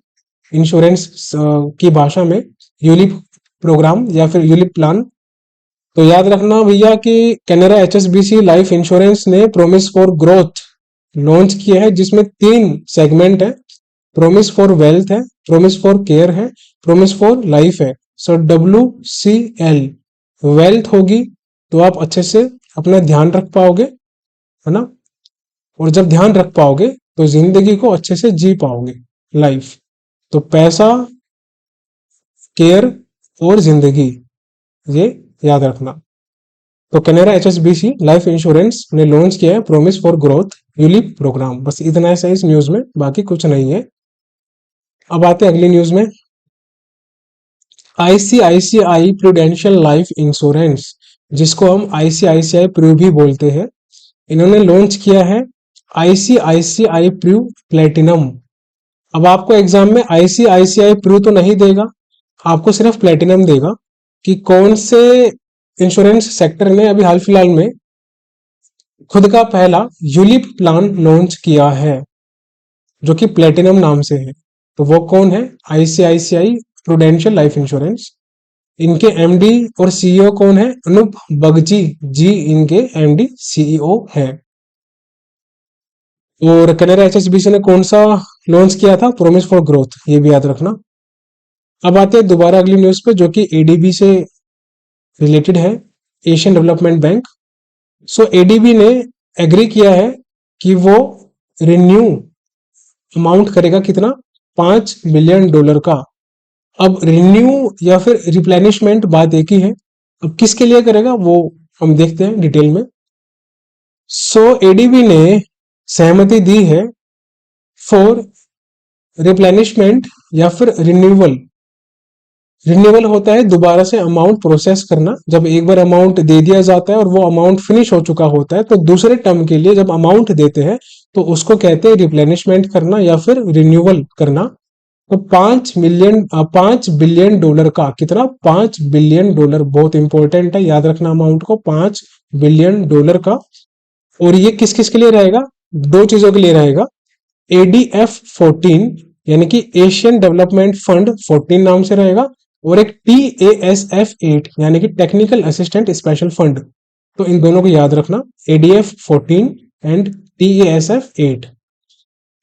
इंश्योरेंस की भाषा में, यूलिप प्रोग्राम या फिर यूलिप प्लान। तो याद रखना भैया कि कैनरा एचएसबीसी लाइफ इंश्योरेंस ने प्रोमिस फॉर ग्रोथ लॉन्च किया है, जिसमें 3 सेगमेंट है। प्रोमिस फॉर वेल्थ है, प्रोमिस फॉर केयर है, प्रोमिस फॉर लाइफ है। सो WCL वेल्थ होगी तो आप अच्छे से अपना ध्यान रख पाओगे, है ना। और जब ध्यान रख पाओगे तो जिंदगी को अच्छे से जी पाओगे, लाइफ। तो पैसा, केयर और जिंदगी, ये याद रखना। तो कैनरा एचएसबीसी लाइफ इंश्योरेंस ने लॉन्च किया है promise for growth ULIP programme. बस इतना ऐसा इस न्यूज में, बाकी कुछ नहीं है। अब आते हैं अगली न्यूज में। आईसीआईसीआई प्रूडेंशियल लाइफ इंश्योरेंस, जिसको हम आईसीआईसीआई प्रू भी बोलते हैं, इन्होंने लॉन्च किया है आईसीआईसीआई प्रू प्लेटिनम। अब आपको एग्जाम में आईसीआईसीआई प्रू तो नहीं देगा, आपको सिर्फ प्लेटिनम देगा कि कौन से इंश्योरेंस सेक्टर ने अभी हाल फिलहाल में खुद का पहला यूलिप प्लान लॉन्च किया है, जो कि प्लेटिनम नाम से है। तो वो कौन है? ICICI prudential life insurance. इनके एमडी और सीईओ कौन है? अनूप बगची जी इनके एमडी सीईओ है। और कैनरा एचएसबीसी ने कौन सा लॉन्च किया था? प्रोमिस फॉर ग्रोथ, ये भी याद रखना। अब आते हैं दोबारा अगली न्यूज पे, जो कि एडीबी से रिलेटेड है, एशियन डेवलपमेंट बैंक। सो एडीबी ने एग्री किया है कि वो रिन्यू अमाउंट करेगा कितना? $5 बिलियन का। अब रिन्यू या फिर रिप्लेनिशमेंट बात एक ही है, अब किसके लिए करेगा वो हम देखते हैं डिटेल में। सो एडीबी ने सहमति दी है फॉर रिप्लेनिशमेंट या फिर रिन्यूअल। रिन्यूअल होता है दोबारा से अमाउंट प्रोसेस करना। जब एक बार अमाउंट दे दिया जाता है और वो अमाउंट फिनिश हो चुका होता है, तो दूसरे टर्म के लिए जब अमाउंट देते हैं तो उसको कहते हैं रिप्लेनिशमेंट करना या फिर रिन्यूअल करना। तो $5 बिलियन का, कितना? $5 बिलियन, बहुत इंपॉर्टेंट है, याद रखना अमाउंट को, $5 बिलियन का। और ये किस किस के लिए रहेगा? 2 चीजों के लिए रहेगा। ADF-14 यानी कि एशियन डेवलपमेंट फंड 14 नाम से रहेगा, और एक TASF-8 यानी कि टेक्निकल असिस्टेंट स्पेशल फंड। तो इन दोनों को याद रखना, ADF-14 एंड TASF-8।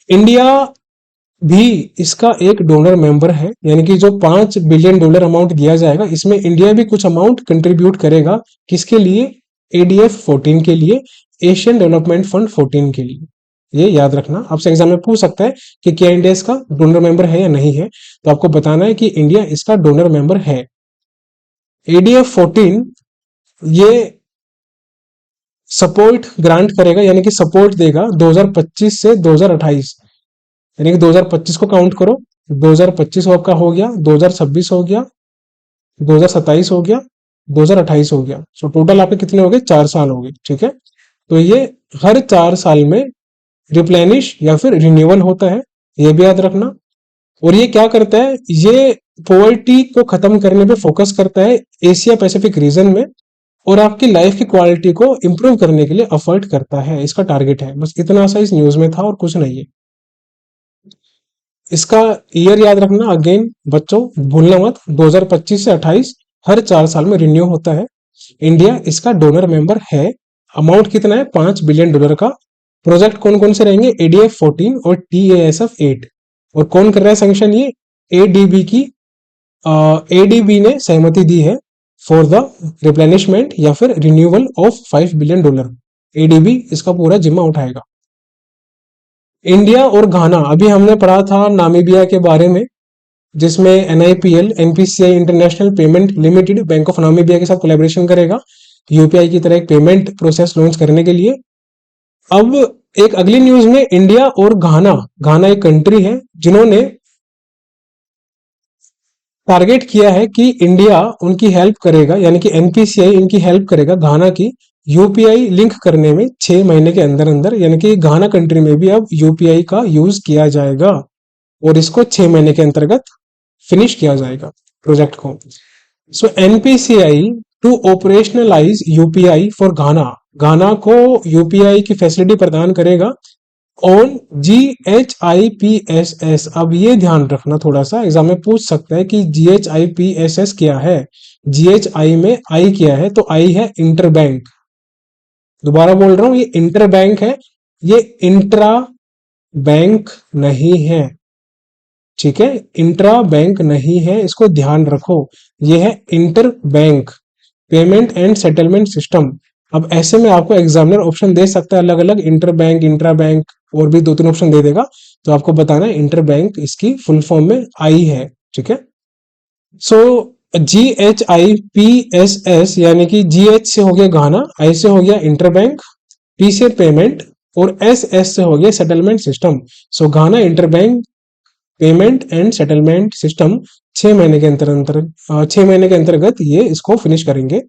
इंडिया भी इसका एक डोनर मेंबर है, यानी कि जो $5 बिलियन अमाउंट दिया जाएगा, इसमें इंडिया भी कुछ अमाउंट कंट्रीब्यूट करेगा। किसके लिए? ADF-14 के लिए, एशियन डेवलपमेंट फंड 14 के लिए। ये याद रखना, आपसे एग्जाम में पूछ सकता है कि क्या इंडिया इसका डोनर मेंबर है या नहीं है, तो आपको बताना है कि इंडिया इसका डोनर मेंबर है। ADF-14 ये सपोर्ट ग्रांट करेगा, यानी कि सपोर्ट देगा 2025 से 2028, यानी कि 2025 को काउंट करो, 2025 आपका हो गया, 2026 हो गया, 2027 हो गया, 2028 हो गया। सो टोटल आपके कितने हो गए? 4 साल हो गए, ठीक है। तो ये हर 4 साल में रिप्लेनिश या फिर रिन्यूअल होता है, ये भी याद रखना। और ये क्या करता है? ये पॉवर्टी को खत्म करने पे फोकस करता है एशिया पैसिफिक रीजन में, और आपकी लाइफ की क्वालिटी को इंप्रूव करने के लिए एफर्ट करता है, इसका टारगेट है। बस इतना सा इस न्यूज में था और कुछ नहीं है। इसका ईयर याद रखना, अगेन बच्चों भूलना मत, 2025 से 28, हर 4 साल में रिन्यू होता है। इंडिया इसका डोनर मेंबर है। अमाउंट कितना है? $5 बिलियन का। प्रोजेक्ट कौन कौन से रहेंगे? ADF-14 और TASF-8। और कौन कर रहा है सैंक्शन? ये एडीबी की, एडीबी ने सहमति दी है फॉर द रिप्लेनिशमेंट या फिर रिन्यूअल ऑफ $5 बिलियन। एडीबी इसका पूरा जिम्मा उठाएगा। इंडिया और घाना, अभी हमने पढ़ा था नामीबिया के बारे में, जिसमें NIPL NPCI international payment limited bank of Namibia के साथ कोलैबोरेशन करेगा यूपीआई की तरह एक पेमेंट प्रोसेस लॉन्च करने के लिए। अब एक अगली न्यूज में इंडिया और घाना, घाना एक कंट्री है जिन्होंने टारगेट किया है कि इंडिया उनकी हेल्प करेगा, यानी कि एनपीसीआई इनकी हेल्प करेगा घाना की यूपीआई लिंक करने में 6 महीने के अंदर अंदर, यानी कि घाना कंट्री में भी अब यूपीआई का यूज किया जाएगा और इसको 6 महीने के अंतर्गत फिनिश किया जाएगा प्रोजेक्ट को। So NPCI to operationalise UPI for Ghana, Ghana को यूपीआई की फैसिलिटी प्रदान करेगा ऑन GHIPSS। अब ये ध्यान रखना, थोड़ा सा एग्जाम में पूछ सकता है कि GHIPSS क्या है। GHI में आई क्या है, तो आई है इंटर बैंक। दोबारा बोल रहा हूं, ये इंटर बैंक है, ये इंट्रा बैंक नहीं है, ठीक है, इंट्रा बैंक नहीं है, इसको ध्यान रखो। ये है inter bank payment and settlement system. अब ऐसे में आपको एग्जामिनर ऑप्शन दे सकता है अलग अलग, इंटर बैंक, इंट्रा बैंक, और भी 2-3 ऑप्शन दे देगा, तो आपको बताना है इंटर बैंक इसकी फुल फॉर्म में आई है, ठीक है। सो GHIPSS यानी कि GH से हो गया घाना, आई से हो गया इंटर बैंक, P से पेमेंट और SS से हो गया settlement system. So Ghana inter bank payment and settlement system 6 महीने के अंतर्गत ये इसको फिनिश करेंगे।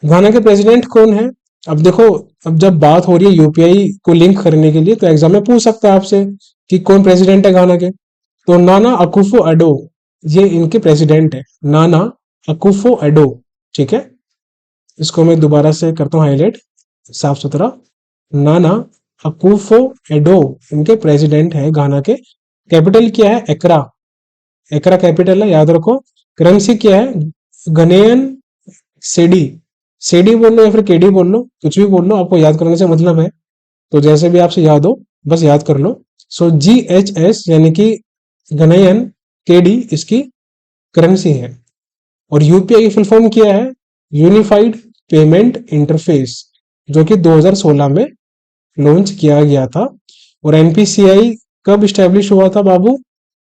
घाना के प्रेसिडेंट कौन है? अब देखो, अब जब बात हो रही है यूपीआई को लिंक करने के लिए, तो एग्जाम में पूछ सकता है आपसे कि कौन प्रेसिडेंट है घाना के। तो नाना अकुफो एडो ये इनके प्रेसिडेंट है, नाना अकुफो एडो, ठीक है। इसको मैं दोबारा से करता हूँ हाईलाइट साफ सुथरा। नाना अकुफो एडो इनके प्रेसिडेंट है घाना के। कैपिटल क्या है? एकरा, एकरा कैपिटल है, याद रखो। करेंसी क्या है? गनेयन सेडी, सेडी बोल लो या फिर केडी बोल लो, कुछ भी बोल लो, आपको याद करने से मतलब है, तो जैसे भी आपसे याद हो बस याद कर लो। सो GHS यानी कि गनेयन केडी इसकी करेंसी है। और यूपीआई की फुल फॉर्म क्या है? यूनिफाइड पेमेंट इंटरफेस, जो कि 2016 में लॉन्च किया गया था। और एनपीसीआई कब स्टैब्लिश हुआ था बाबू?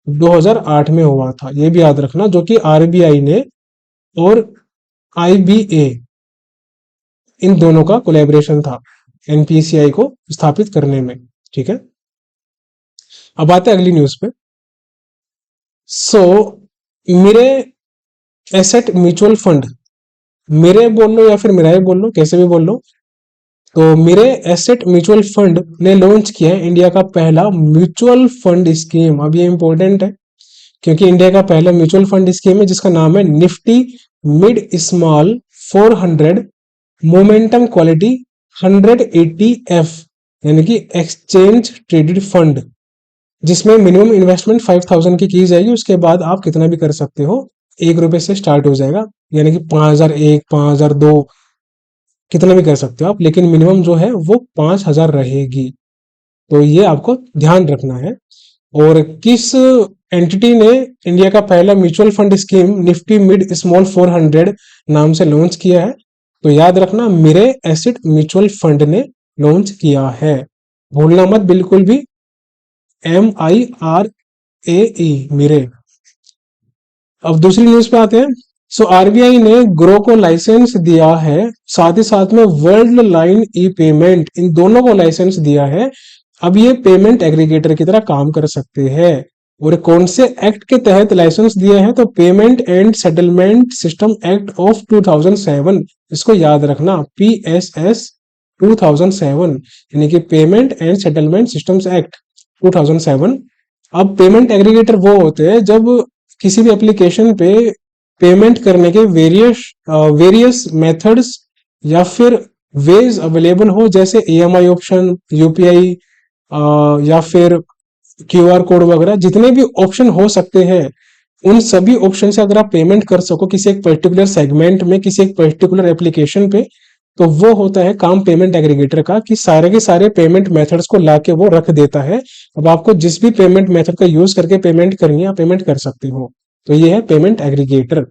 2008 में हुआ था, ये भी याद रखना, जो कि आरबीआई ने और आईबीए इन दोनों का कोलैबोरेशन था एनपीसीआई को स्थापित करने में, ठीक है। अब आते हैं अगली न्यूज पे। सो मेरे एसेट म्यूचुअल फंड, मेरे बोल लो या फिर मेरा ही बोल लो, कैसे भी बोल लो, तो मेरे एसेट म्यूचुअल फंड ने लॉन्च किया है इंडिया का पहला म्यूचुअल फंड स्कीम। अब ये इंपॉर्टेंट है क्योंकि इंडिया का पहला म्यूचुअल फंड स्कीम है जिसका नाम है Nifty mid small 400 momentum quality 180F, यानी कि एक्सचेंज ट्रेडेड फंड, जिसमें मिनिमम इन्वेस्टमेंट 5000 की जाएगी। उसके बाद आप कितना भी कर सकते हो, 1 रुपए से स्टार्ट हो जाएगा, यानी कि 5001, 5002 कितना भी कर सकते हो आप, लेकिन मिनिमम जो है वो 5000 रहेगी। तो ये आपको ध्यान रखना है। और किस एंटिटी ने इंडिया का पहला mutual fund scheme Nifty mid small 400 नाम से लॉन्च किया है? तो याद रखना, मेरे एसेट म्यूचुअल फंड ने लॉन्च किया है, भूलना मत बिल्कुल भी, MIRAE मेरे। अब दूसरी न्यूज पे आते हैं। सो आरबीआई ने ग्रो को लाइसेंस दिया है, साथ ही साथ में वर्ल्ड लाइन ई पेमेंट, इन दोनों को लाइसेंस दिया है। अब ये पेमेंट एग्रीगेटर की तरह काम कर सकते हैं। और कौन से एक्ट के तहत लाइसेंस दिया है? तो payment and settlement system act of 2007, इसको याद रखना, PSS 2007, यानी कि payment and settlement systems act 2007। अब पेमेंट एग्रीगेटर वो होते हैं जब किसी भी एप्लीकेशन पे पेमेंट करने के वेरियस मेथड्स या फिर वेज अवेलेबल हो, जैसे EMI ऑप्शन, यूपीआई या फिर QR कोड वगैरह, जितने भी ऑप्शन हो सकते हैं, उन सभी ऑप्शन से अगर आप पेमेंट कर सको किसी एक पर्टिकुलर सेगमेंट में, किसी एक पर्टिकुलर एप्लीकेशन पे, तो वो होता है काम पेमेंट एग्रीगेटर का, कि सारे के सारे पेमेंट मेथड्स को लाके वो रख देता है। अब आपको जिस भी पेमेंट मेथड का यूज करके पेमेंट करनी है, आप पेमेंट कर सकते हो। तो ये है पेमेंट एग्रीगेटर,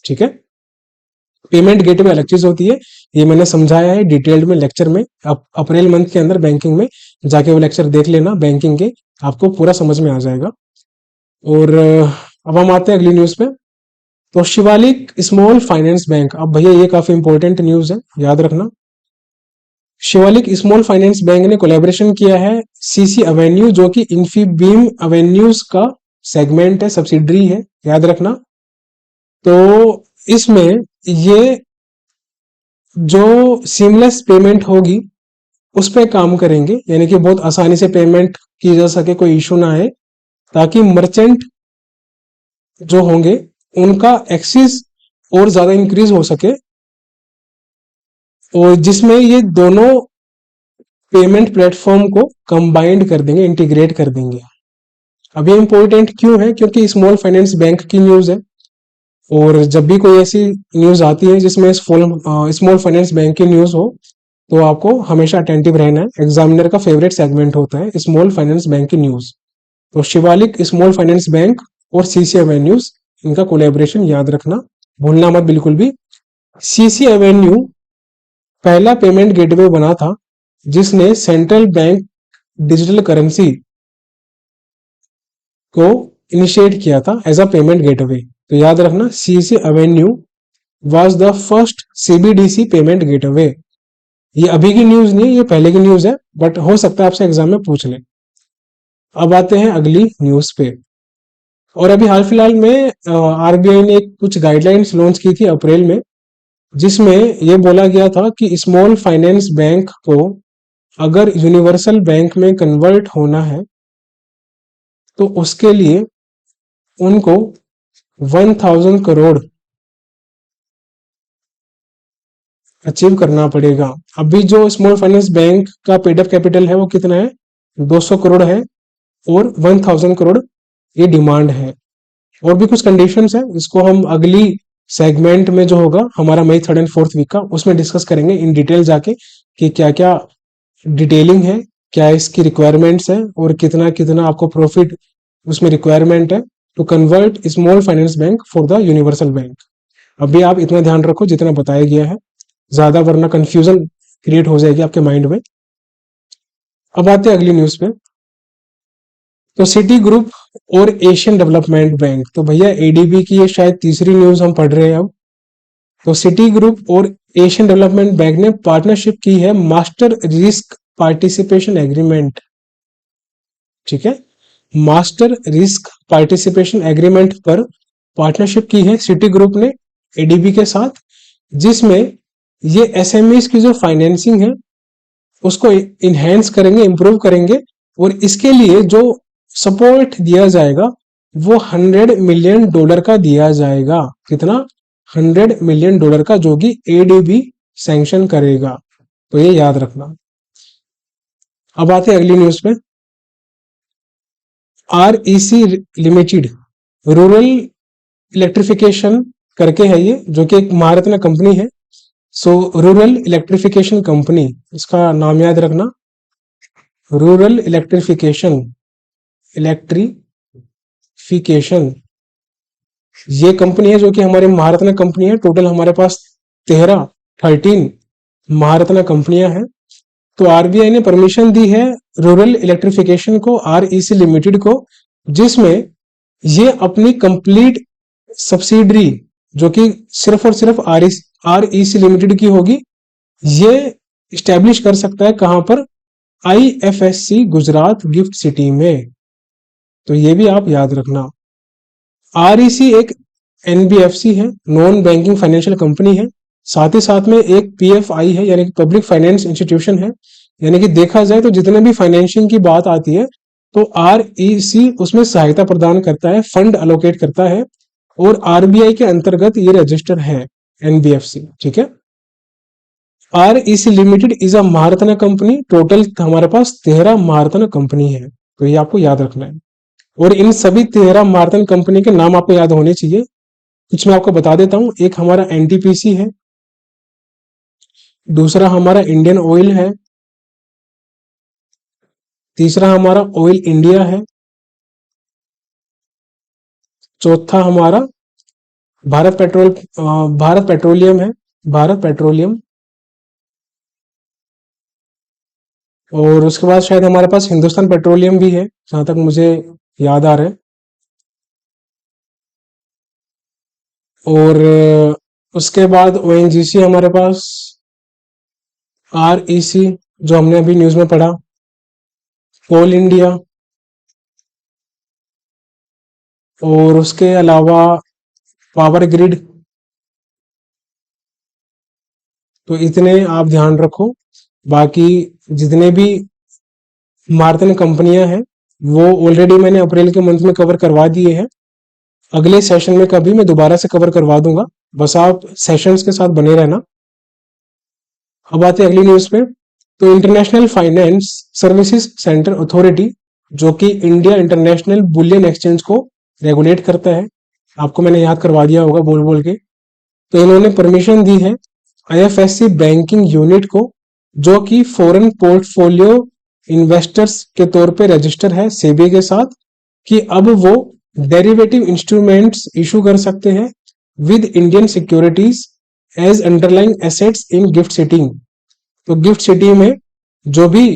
ठीक है। पेमेंट गेटवे अलग चीज होती है, ये मैंने समझाया है डिटेल्ड में लेक्चर में, अप्रैल मंथ के अंदर बैंकिंग में जाके वो लेक्चर देख लेना बैंकिंग के, आपको पूरा समझ में आ जाएगा। और अब हम आते हैं अगली न्यूज पे। तो शिवालिक स्मॉल फाइनेंस बैंक, अब भैया ये काफी इंपॉर्टेंट न्यूज है, याद रखना। शिवालिक स्मॉल फाइनेंस बैंक ने कोलैबोरेशन किया है सीसी एवेन्यू, जो कि इन्फीबीम एवेन्यूज का सेगमेंट है, सब्सिडरी है, याद रखना। तो इसमें ये जो सीमलेस पेमेंट होगी उस पे काम करेंगे, यानी कि बहुत आसानी से पेमेंट की जा सके, कोई इशू ना आए, ताकि मर्चेंट जो होंगे उनका एक्सेस और ज्यादा इंक्रीज हो सके, और जिसमें ये दोनों पेमेंट प्लेटफॉर्म को कंबाइंड कर देंगे, इंटीग्रेट कर देंगे। अब ये इंपॉर्टेंट क्यों है? क्योंकि स्मॉल फाइनेंस बैंक की न्यूज है, और जब भी कोई ऐसी न्यूज आती है जिसमें स्मॉल फाइनेंस बैंक की न्यूज हो, तो आपको हमेशा अटेंटिव रहना है। एग्जामिनर का फेवरेट सेगमेंट होता है स्मॉल फाइनेंस बैंक की न्यूज। तो शिवालिक स्मॉल फाइनेंस बैंक और सीसी एवेन्यूज, इनका कोलेबोरेशन याद रखना, भूलना मत बिल्कुल भी। सीसी एवेन्यू पहला पेमेंट गेटवे बना था जिसने सेंट्रल बैंक डिजिटल करेंसी को इनिशिएट किया था एज अ पेमेंट गेटवे। तो याद रखना, CC Avenue was the first CBDC payment gateway. ये अभी की न्यूज नहीं है, ये पहले की न्यूज है, बट हो सकता है आपसे एग्जाम में पूछ ले। अब आते हैं अगली न्यूज पे। और अभी हाल फिलहाल में आरबीआई ने कुछ गाइडलाइंस लॉन्च की थी अप्रैल में, जिसमें यह बोला गया था कि स्मॉल फाइनेंस बैंक को अगर यूनिवर्सल बैंक में कन्वर्ट होना है तो उसके लिए उनको 1000 करोड़ अचीव करना पड़ेगा। अभी जो स्मॉल फाइनेंस बैंक का पेड अप कैपिटल है वो कितना है? 200 करोड़ है, और 1000 करोड़ ये डिमांड है। और भी कुछ कंडीशंस है, इसको हम अगली सेगमेंट में जो होगा हमारा मई 3rd एंड 4th वीक का, उसमें डिस्कस करेंगे इन डिटेल जाके कि क्या क्या डिटेलिंग है, क्या इसकी रिक्वायरमेंट्स है, और कितना कितना आपको प्रॉफिट उसमें रिक्वायरमेंट है to convert small finance bank for the universal bank. अभी आप इतना ध्यान रखो जितना बताया गया है, ज्यादा वरना कंफ्यूजन क्रिएट हो जाएगी आपके माइंड में। अब आते हैं अगली न्यूज पे। तो सिटी ग्रुप और एशियन डेवलपमेंट बैंक, तो भैया एडीबी की ये शायद तीसरी न्यूज हम पढ़ रहे हैं अब। तो सिटी ग्रुप और एशियन डेवलपमेंट बैंक ने पार्टनरशिप की है मास्टर रिस्क पार्टिसिपेशन एग्रीमेंट। ठीक है, मास्टर रिस्क पार्टिसिपेशन एग्रीमेंट पर पार्टनरशिप की है सिटी ग्रुप ने एडीबी के साथ, जिसमें ये एसएमईज की जो फाइनेंसिंग है उसको इनहेंस करेंगे, इंप्रूव करेंगे, और इसके लिए जो सपोर्ट दिया जाएगा वो $100 मिलियन का दिया जाएगा। कितना? $100 मिलियन का, जो कि एडीबी सैंक्शन करेगा। तो ये याद रखना। अब आते हैं अगली न्यूज पे। आरईसी लिमिटेड रूरल इलेक्ट्रिफिकेशन करके है ये, जो कि एक महारत्न कंपनी है। सो रूरल इलेक्ट्रिफिकेशन कंपनी, इसका नाम याद रखना, रूरल इलेक्ट्रिफिकेशन ये कंपनी है जो कि हमारे महारत्न कंपनी है। टोटल हमारे पास 13 महारत्न कंपनियां हैं। तो आरबीआई ने परमिशन दी है रूरल इलेक्ट्रिफिकेशन को, आरईसी लिमिटेड को, जिसमें ये अपनी कंप्लीट सब्सिडरी, जो कि सिर्फ और सिर्फ आरईसी लिमिटेड की होगी, ये स्टैब्लिश कर सकता है कहां पर? आईएफएससी गुजरात गिफ्ट सिटी में। तो ये भी आप याद रखना। आरईसी एक एनबीएफसी है, नॉन बैंकिंग फाइनेंशियल कंपनी है। साथ ही साथ में एक पीएफआई है, यानी कि पब्लिक फाइनेंस इंस्टीट्यूशन है। यानी कि देखा जाए तो जितने भी फाइनेंशिंग की बात आती है तो आरईसी उसमें सहायता प्रदान करता है, फंड अलोकेट करता है, और आरबीआई के अंतर्गत ये रजिस्टर है एनबीएफसी। ठीक है, REC limited is a Maharatna company. Total हमारे पास 13 महारत्न कंपनी है, तो ये आपको याद रखना है। और इन सभी 13 महारत्न कंपनी के नाम आपको याद होने चाहिए। कुछ मैं आपको बता देता हूं। एक हमारा एनटीपीसी है, दूसरा हमारा इंडियन ऑयल है, तीसरा हमारा ऑयल इंडिया है, चौथा हमारा भारत पेट्रोलियम है, भारत पेट्रोलियम। और उसके बाद शायद हमारे पास हिंदुस्तान पेट्रोलियम भी है, जहां तक मुझे याद आ रहा है। और उसके बाद ओएनजीसी हमारे पास, आरईसी जो हमने अभी न्यूज में पढ़ा, कोल इंडिया, और उसके अलावा पावर ग्रिड। तो इतने आप ध्यान रखो। बाकी जितने भी मार्तन कंपनियां हैं वो ऑलरेडी मैंने अप्रैल के मंथ में कवर करवा दिए हैं। अगले सेशन में कभी मैं दोबारा से कवर करवा दूंगा, बस आप सेशंस के साथ बने रहना। अब आते हैं अगली न्यूज पे। तो international finance services centre authority, जो कि इंडिया इंटरनेशनल बुलियन एक्सचेंज को रेगुलेट करता है, आपको मैंने याद करवा दिया होगा बोल बोल के। तो इन्होंने परमिशन दी है आईएफएससी बैंकिंग यूनिट को, जो कि फॉरेन पोर्टफोलियो इन्वेस्टर्स के तौर पे रजिस्टर है सेबी के साथ, कि अब वो डेरिवेटिव इंस्ट्रूमेंट्स इशू कर सकते हैं with Indian securities as underlying assets in GIFT City. तो गिफ्ट सिटी में जो भी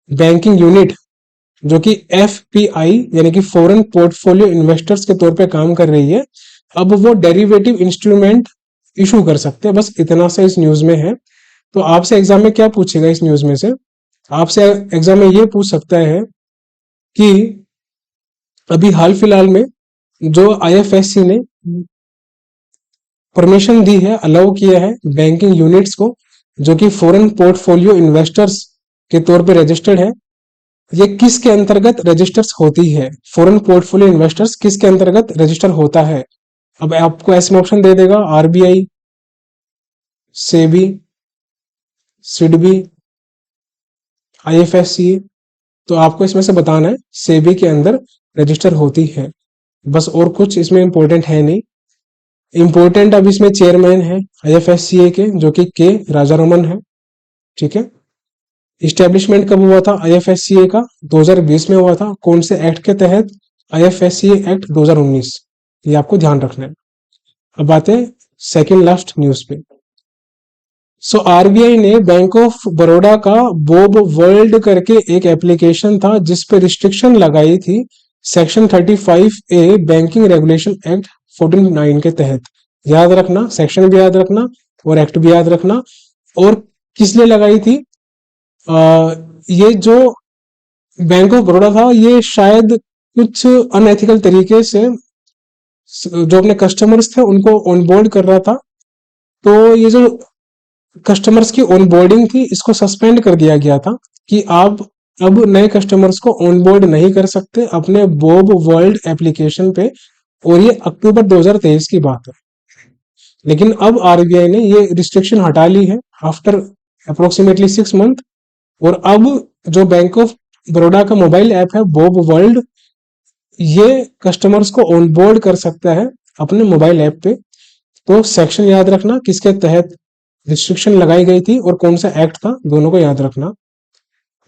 बैंकिंग यूनिट जो कि एफपीआई यानी कि फॉरेन पोर्टफोलियो इन्वेस्टर्स के तौर पे काम कर रही है, अब वो डेरिवेटिव इंस्ट्रूमेंट इशू कर सकते हैं। बस इतना सा इस न्यूज में है। तो आपसे एग्जाम में क्या पूछेगा इस न्यूज में से? आपसे एग्जाम में ये पूछ सकता है कि अभी हाल फिलहाल में जो आईएफएससी ने परमिशन दी है, अलाउ किया है बैंकिंग यूनिट्स को जो कि फॉरेन पोर्टफोलियो इन्वेस्टर्स के तौर पे रजिस्टर्ड है, ये किसके अंतर्गत रजिस्टर्स होती है? फॉरेन पोर्टफोलियो इन्वेस्टर्स किसके अंतर्गत रजिस्टर होता है? अब आपको ऐसे ऑप्शन दे देगा आरबीआई, सेबी, सिडबी, आईएफएससी। तो आपको इसमें से बताना है सेबी के अंदर रजिस्टर होती है, बस। और कुछ इसमें इंपॉर्टेंट है नहीं। इंपॉर्टेंट अब इसमें चेयरमैन है आईएफएससीए के, जो कि के राजारमन है। ठीक है। इस्टेब्लिशमेंट कब हुआ था आईएफएससीए का? 2020 में हुआ था। कौन से एक्ट के तहत? IFSCA act 2019। ये आपको ध्यान रखना है। अब आते हैं सेकंड लास्ट न्यूज पे। सो आरबीआई ने बैंक ऑफ बड़ौदा का बोब वर्ल्ड करके एक एप्लीकेशन था जिस पे रिस्ट्रिक्शन लगाई थी section 35A banking regulation act 49 के तहत। याद रखना, सेक्शन भी याद रखना और एक्ट भी याद रखना। और किस लिए लगाई थी? ये जो बैंक ऑफ बड़ौदा था, ये शायद कुछ अनएथिकल तरीके से जो अपने कस्टमर्स थे उनको ऑनबोर्ड कर रहा था। तो ये जो कस्टमर्स की ऑनबोर्डिंग थी, इसको सस्पेंड कर दिया गया था कि आप अब नए कस्टमर्स को ऑनबोर्ड नहीं कर सकते अपने बोब वर्ल्ड एप्लीकेशन पे। और ये अक्टूबर 2023 की बात है। लेकिन अब आरबीआई ने ये रिस्ट्रिक्शन हटा ली है आफ्टर अप्रोक्सीमेटली 6 मंथ। और अब जो बैंक ऑफ बड़ौदा का मोबाइल ऐप है बोब वर्ल्ड, ये कस्टमर्स को ऑनबोर्ड कर सकता है अपने मोबाइल ऐप पे। तो सेक्शन याद रखना किसके तहत रिस्ट्रिक्शन लगाई गई थी और कौन सा एक्ट था, दोनों को याद रखना।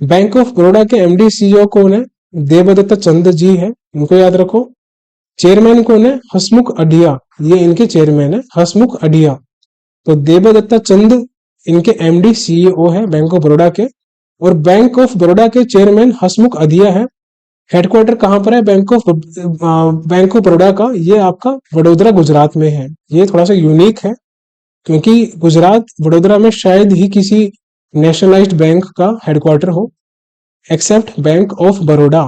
बैंक ऑफ बड़ौदा के एमडी सीईओ कौन है? देवदत्त चंद जी है, इनको याद रखो। चेयरमैन कौन है? हसमुख अढ़िया, ये इनके चेयरमैन है, हसमुख अढ़िया। तो देवदत्त चंद इनके एमडी सीईओ है बैंक ऑफ बड़ौदा के। और बैंक ऑफ बड़ौदा के चेयरमैन हसमुख अढ़िया है। हेडक्वार्टर कहाँ पर है बैंक ऑफ बड़ौदा का? ये आपका वडोदरा गुजरात में है। ये थोड़ा सा यूनिक है क्योंकि गुजरात वडोदरा में शायद ही किसी नेशनलाइज्ड बैंक का हेडक्वार्टर हो एक्सेप्ट बैंक ऑफ बड़ौदा।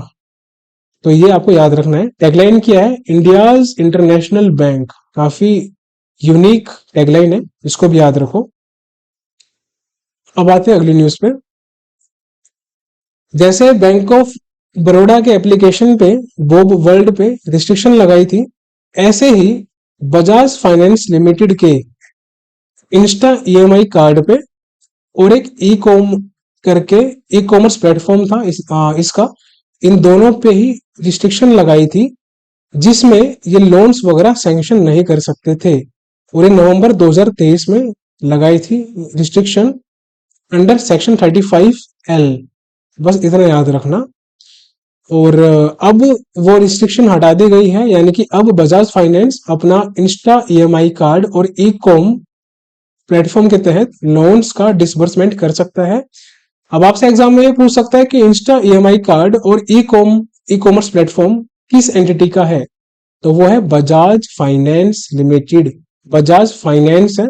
तो ये आपको याद रखना है। टैगलाइन क्या है? India's international bank. काफी यूनिक टैगलाइन है, इसको भी याद रखो। अब आते हैं अगली न्यूज पे। जैसे बैंक ऑफ बड़ौदा के एप्लीकेशन पे बोब वर्ल्ड पे रिस्ट्रिक्शन लगाई थी, ऐसे ही बजाज फाइनेंस लिमिटेड के इंस्टा ईएमआई कार्ड पे और एक ई कॉम करके ई कॉमर्स प्लेटफॉर्म था इसका, इन दोनों पे ही रिस्ट्रिक्शन लगाई थी जिसमें ये लोन्स वगैरह सैंक्शन नहीं कर सकते थे। और ये नवंबर 2023 में लगाई थी रिस्ट्रिक्शन अंडर सेक्शन 35L। बस इतना याद रखना। और अब वो रिस्ट्रिक्शन हटा दी गई है, यानी कि अब बजाज फाइनेंस अपना इंस्टा ईएमआई कार्ड और ई कॉम प्लेटफॉर्म के तहत लोन्स का डिसबर्समेंट कर सकता है। अब आपसे एग्जाम में ये पूछ सकता है कि इंस्टा ईएमआई कार्ड और ई कॉमर्स प्लेटफॉर्म किस एंटिटी का है? तो वो है Bajaj finance limited. Bajaj finance है।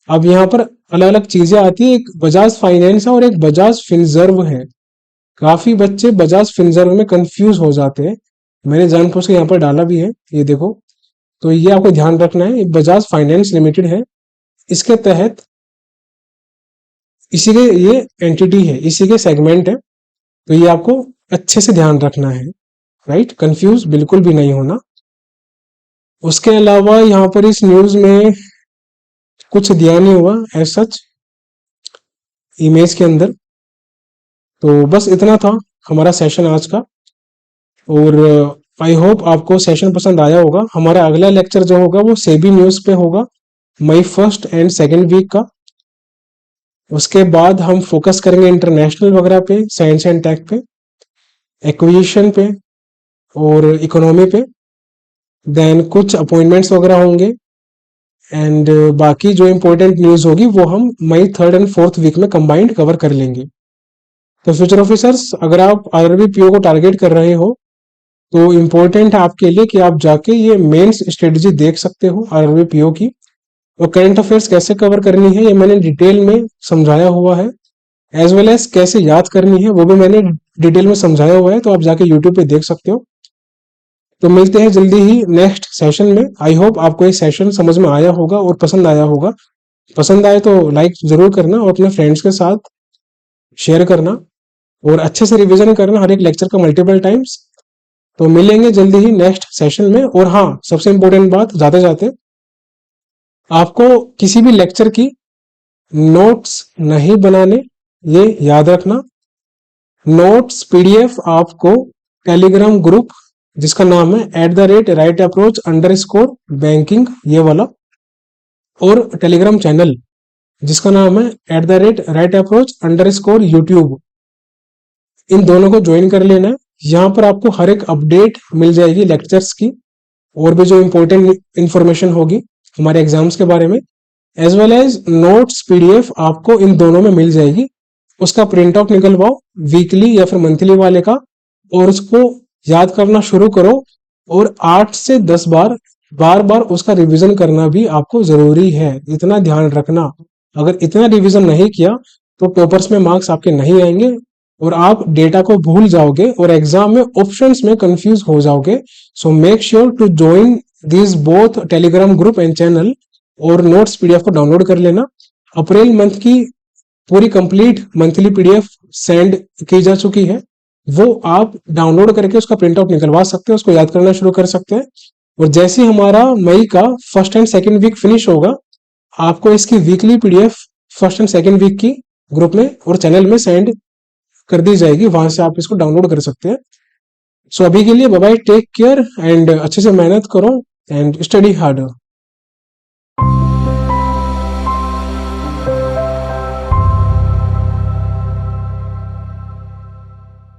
अब यहाँ पर अलग अलग चीजें आती है, एक बजाज फाइनेंस है और एक बजाज फिनजर्व है। काफी बच्चे बजाज फिनजर्व में कंफ्यूज हो जाते हैं, मैंने जानबूझ के यहाँ पर डाला भी है, ये देखो। तो ये आपको ध्यान रखना है, बजाज फाइनेंस लिमिटेड है, इसके तहत इसी के ये एंटिटी है, इसी के सेगमेंट है, तो ये आपको अच्छे से ध्यान रखना है, राइट, कंफ्यूज बिल्कुल भी नहीं होना। उसके अलावा यहाँ पर इस न्यूज में कुछ दिया नहीं हुआ एज सच इमेज के अंदर। तो बस इतना था हमारा सेशन आज का, और आई होप आपको सेशन पसंद आया होगा। हमारा अगला लेक्चर जो होगा वो सेबी न्यूज पे होगा, मई 1 एंड 2 वीक का। उसके बाद हम फोकस करेंगे इंटरनेशनल वगैरह पे, साइंस एंड टेक पे, एक्विजिशन पे और इकोनॉमी पे। देन कुछ अपॉइंटमेंट्स वगैरह होंगे, एंड बाकी जो इंपॉर्टेंट न्यूज होगी वो हम मई 3 एंड 4 वीक में कंबाइंड कवर कर लेंगे। तो फ्यूचर ऑफिसर्स, अगर आप आरआरबी पीओ को टारगेट कर रहे हो तो इम्पोर्टेंट है आपके लिए कि आप जाके ये मेंस स्ट्रेटजी देख सकते हो आरआरबी पीओ की। और करंट अफेयर्स कैसे कवर करनी है ये मैंने डिटेल में समझाया हुआ है, एज वेल एज कैसे याद करनी है वो भी मैंने डिटेल में समझाया हुआ है, तो आप जाके यूट्यूब पे देख सकते हो। तो मिलते हैं जल्दी ही नेक्स्ट सेशन में। आई होप आपको ये सेशन समझ में आया होगा और पसंद आया होगा। पसंद आए तो लाइक जरूर करना और अपने फ्रेंड्स के साथ शेयर करना, और अच्छे से रिवीजन करना हर एक लेक्चर का मल्टीपल टाइम्स। तो मिलेंगे जल्दी ही नेक्स्ट सेशन में। और हाँ, सबसे इंपॉर्टेंट बात जाते जाते, आपको किसी भी लेक्चर की नोट्स नहीं बनाने, ये याद रखना। नोट्स पीडीएफ आपको टेलीग्राम ग्रुप जिसका नाम है @राइट अप्रोच_बैंकिंग ये वाला, और टेलीग्राम चैनल जिसका नाम है @राइट अप्रोच_यूट्यूब, इन दोनों को ज्वाइन कर लेना है। यहाँ पर आपको हर एक अपडेट मिल जाएगी लेक्चर्स की, और भी जो इंपॉर्टेंट इंफॉर्मेशन होगी हमारे एग्जाम्स के बारे में, as well as notes PDF आपको इन दोनों में मिल जाएगी। उसका प्रिंट आउट निकलवाओ वीकली या फिर मंथली वाले का, और उसको याद करना शुरू करो, और 8 से 10 बार बार बार उसका रिवीजन करना भी आपको जरूरी है। इतना ध्यान रखना, अगर इतना रिवीजन नहीं किया तो पेपर्स में मार्क्स आपके नहीं आएंगे, और आप डेटा को भूल जाओगे और एग्जाम में ऑप्शंस में कंफ्यूज हो जाओगे। So make sure to join this both Telegram group and channel, और नोट्स पीडीएफ को डाउनलोड कर लेना। अप्रैल मंथ की पूरी कंप्लीट मंथली पीडीएफ सेंड की जा चुकी है, वो आप डाउनलोड करके उसका प्रिंट आउट निकलवा सकते हैं, उसको याद करना शुरू कर सकते हैं। और जैसे ही हमारा मई का 1 एंड 2 वीक फिनिश होगा, आपको इसकी वीकली पीडीएफ 1 एंड 2 वीक की ग्रुप में और चैनल में सेंड कर दी जाएगी, वहां से आप इसको डाउनलोड कर सकते हैं। सो अभी के लिए bye bye, take care and अच्छे से मेहनत करो एंड स्टडी हार्डर।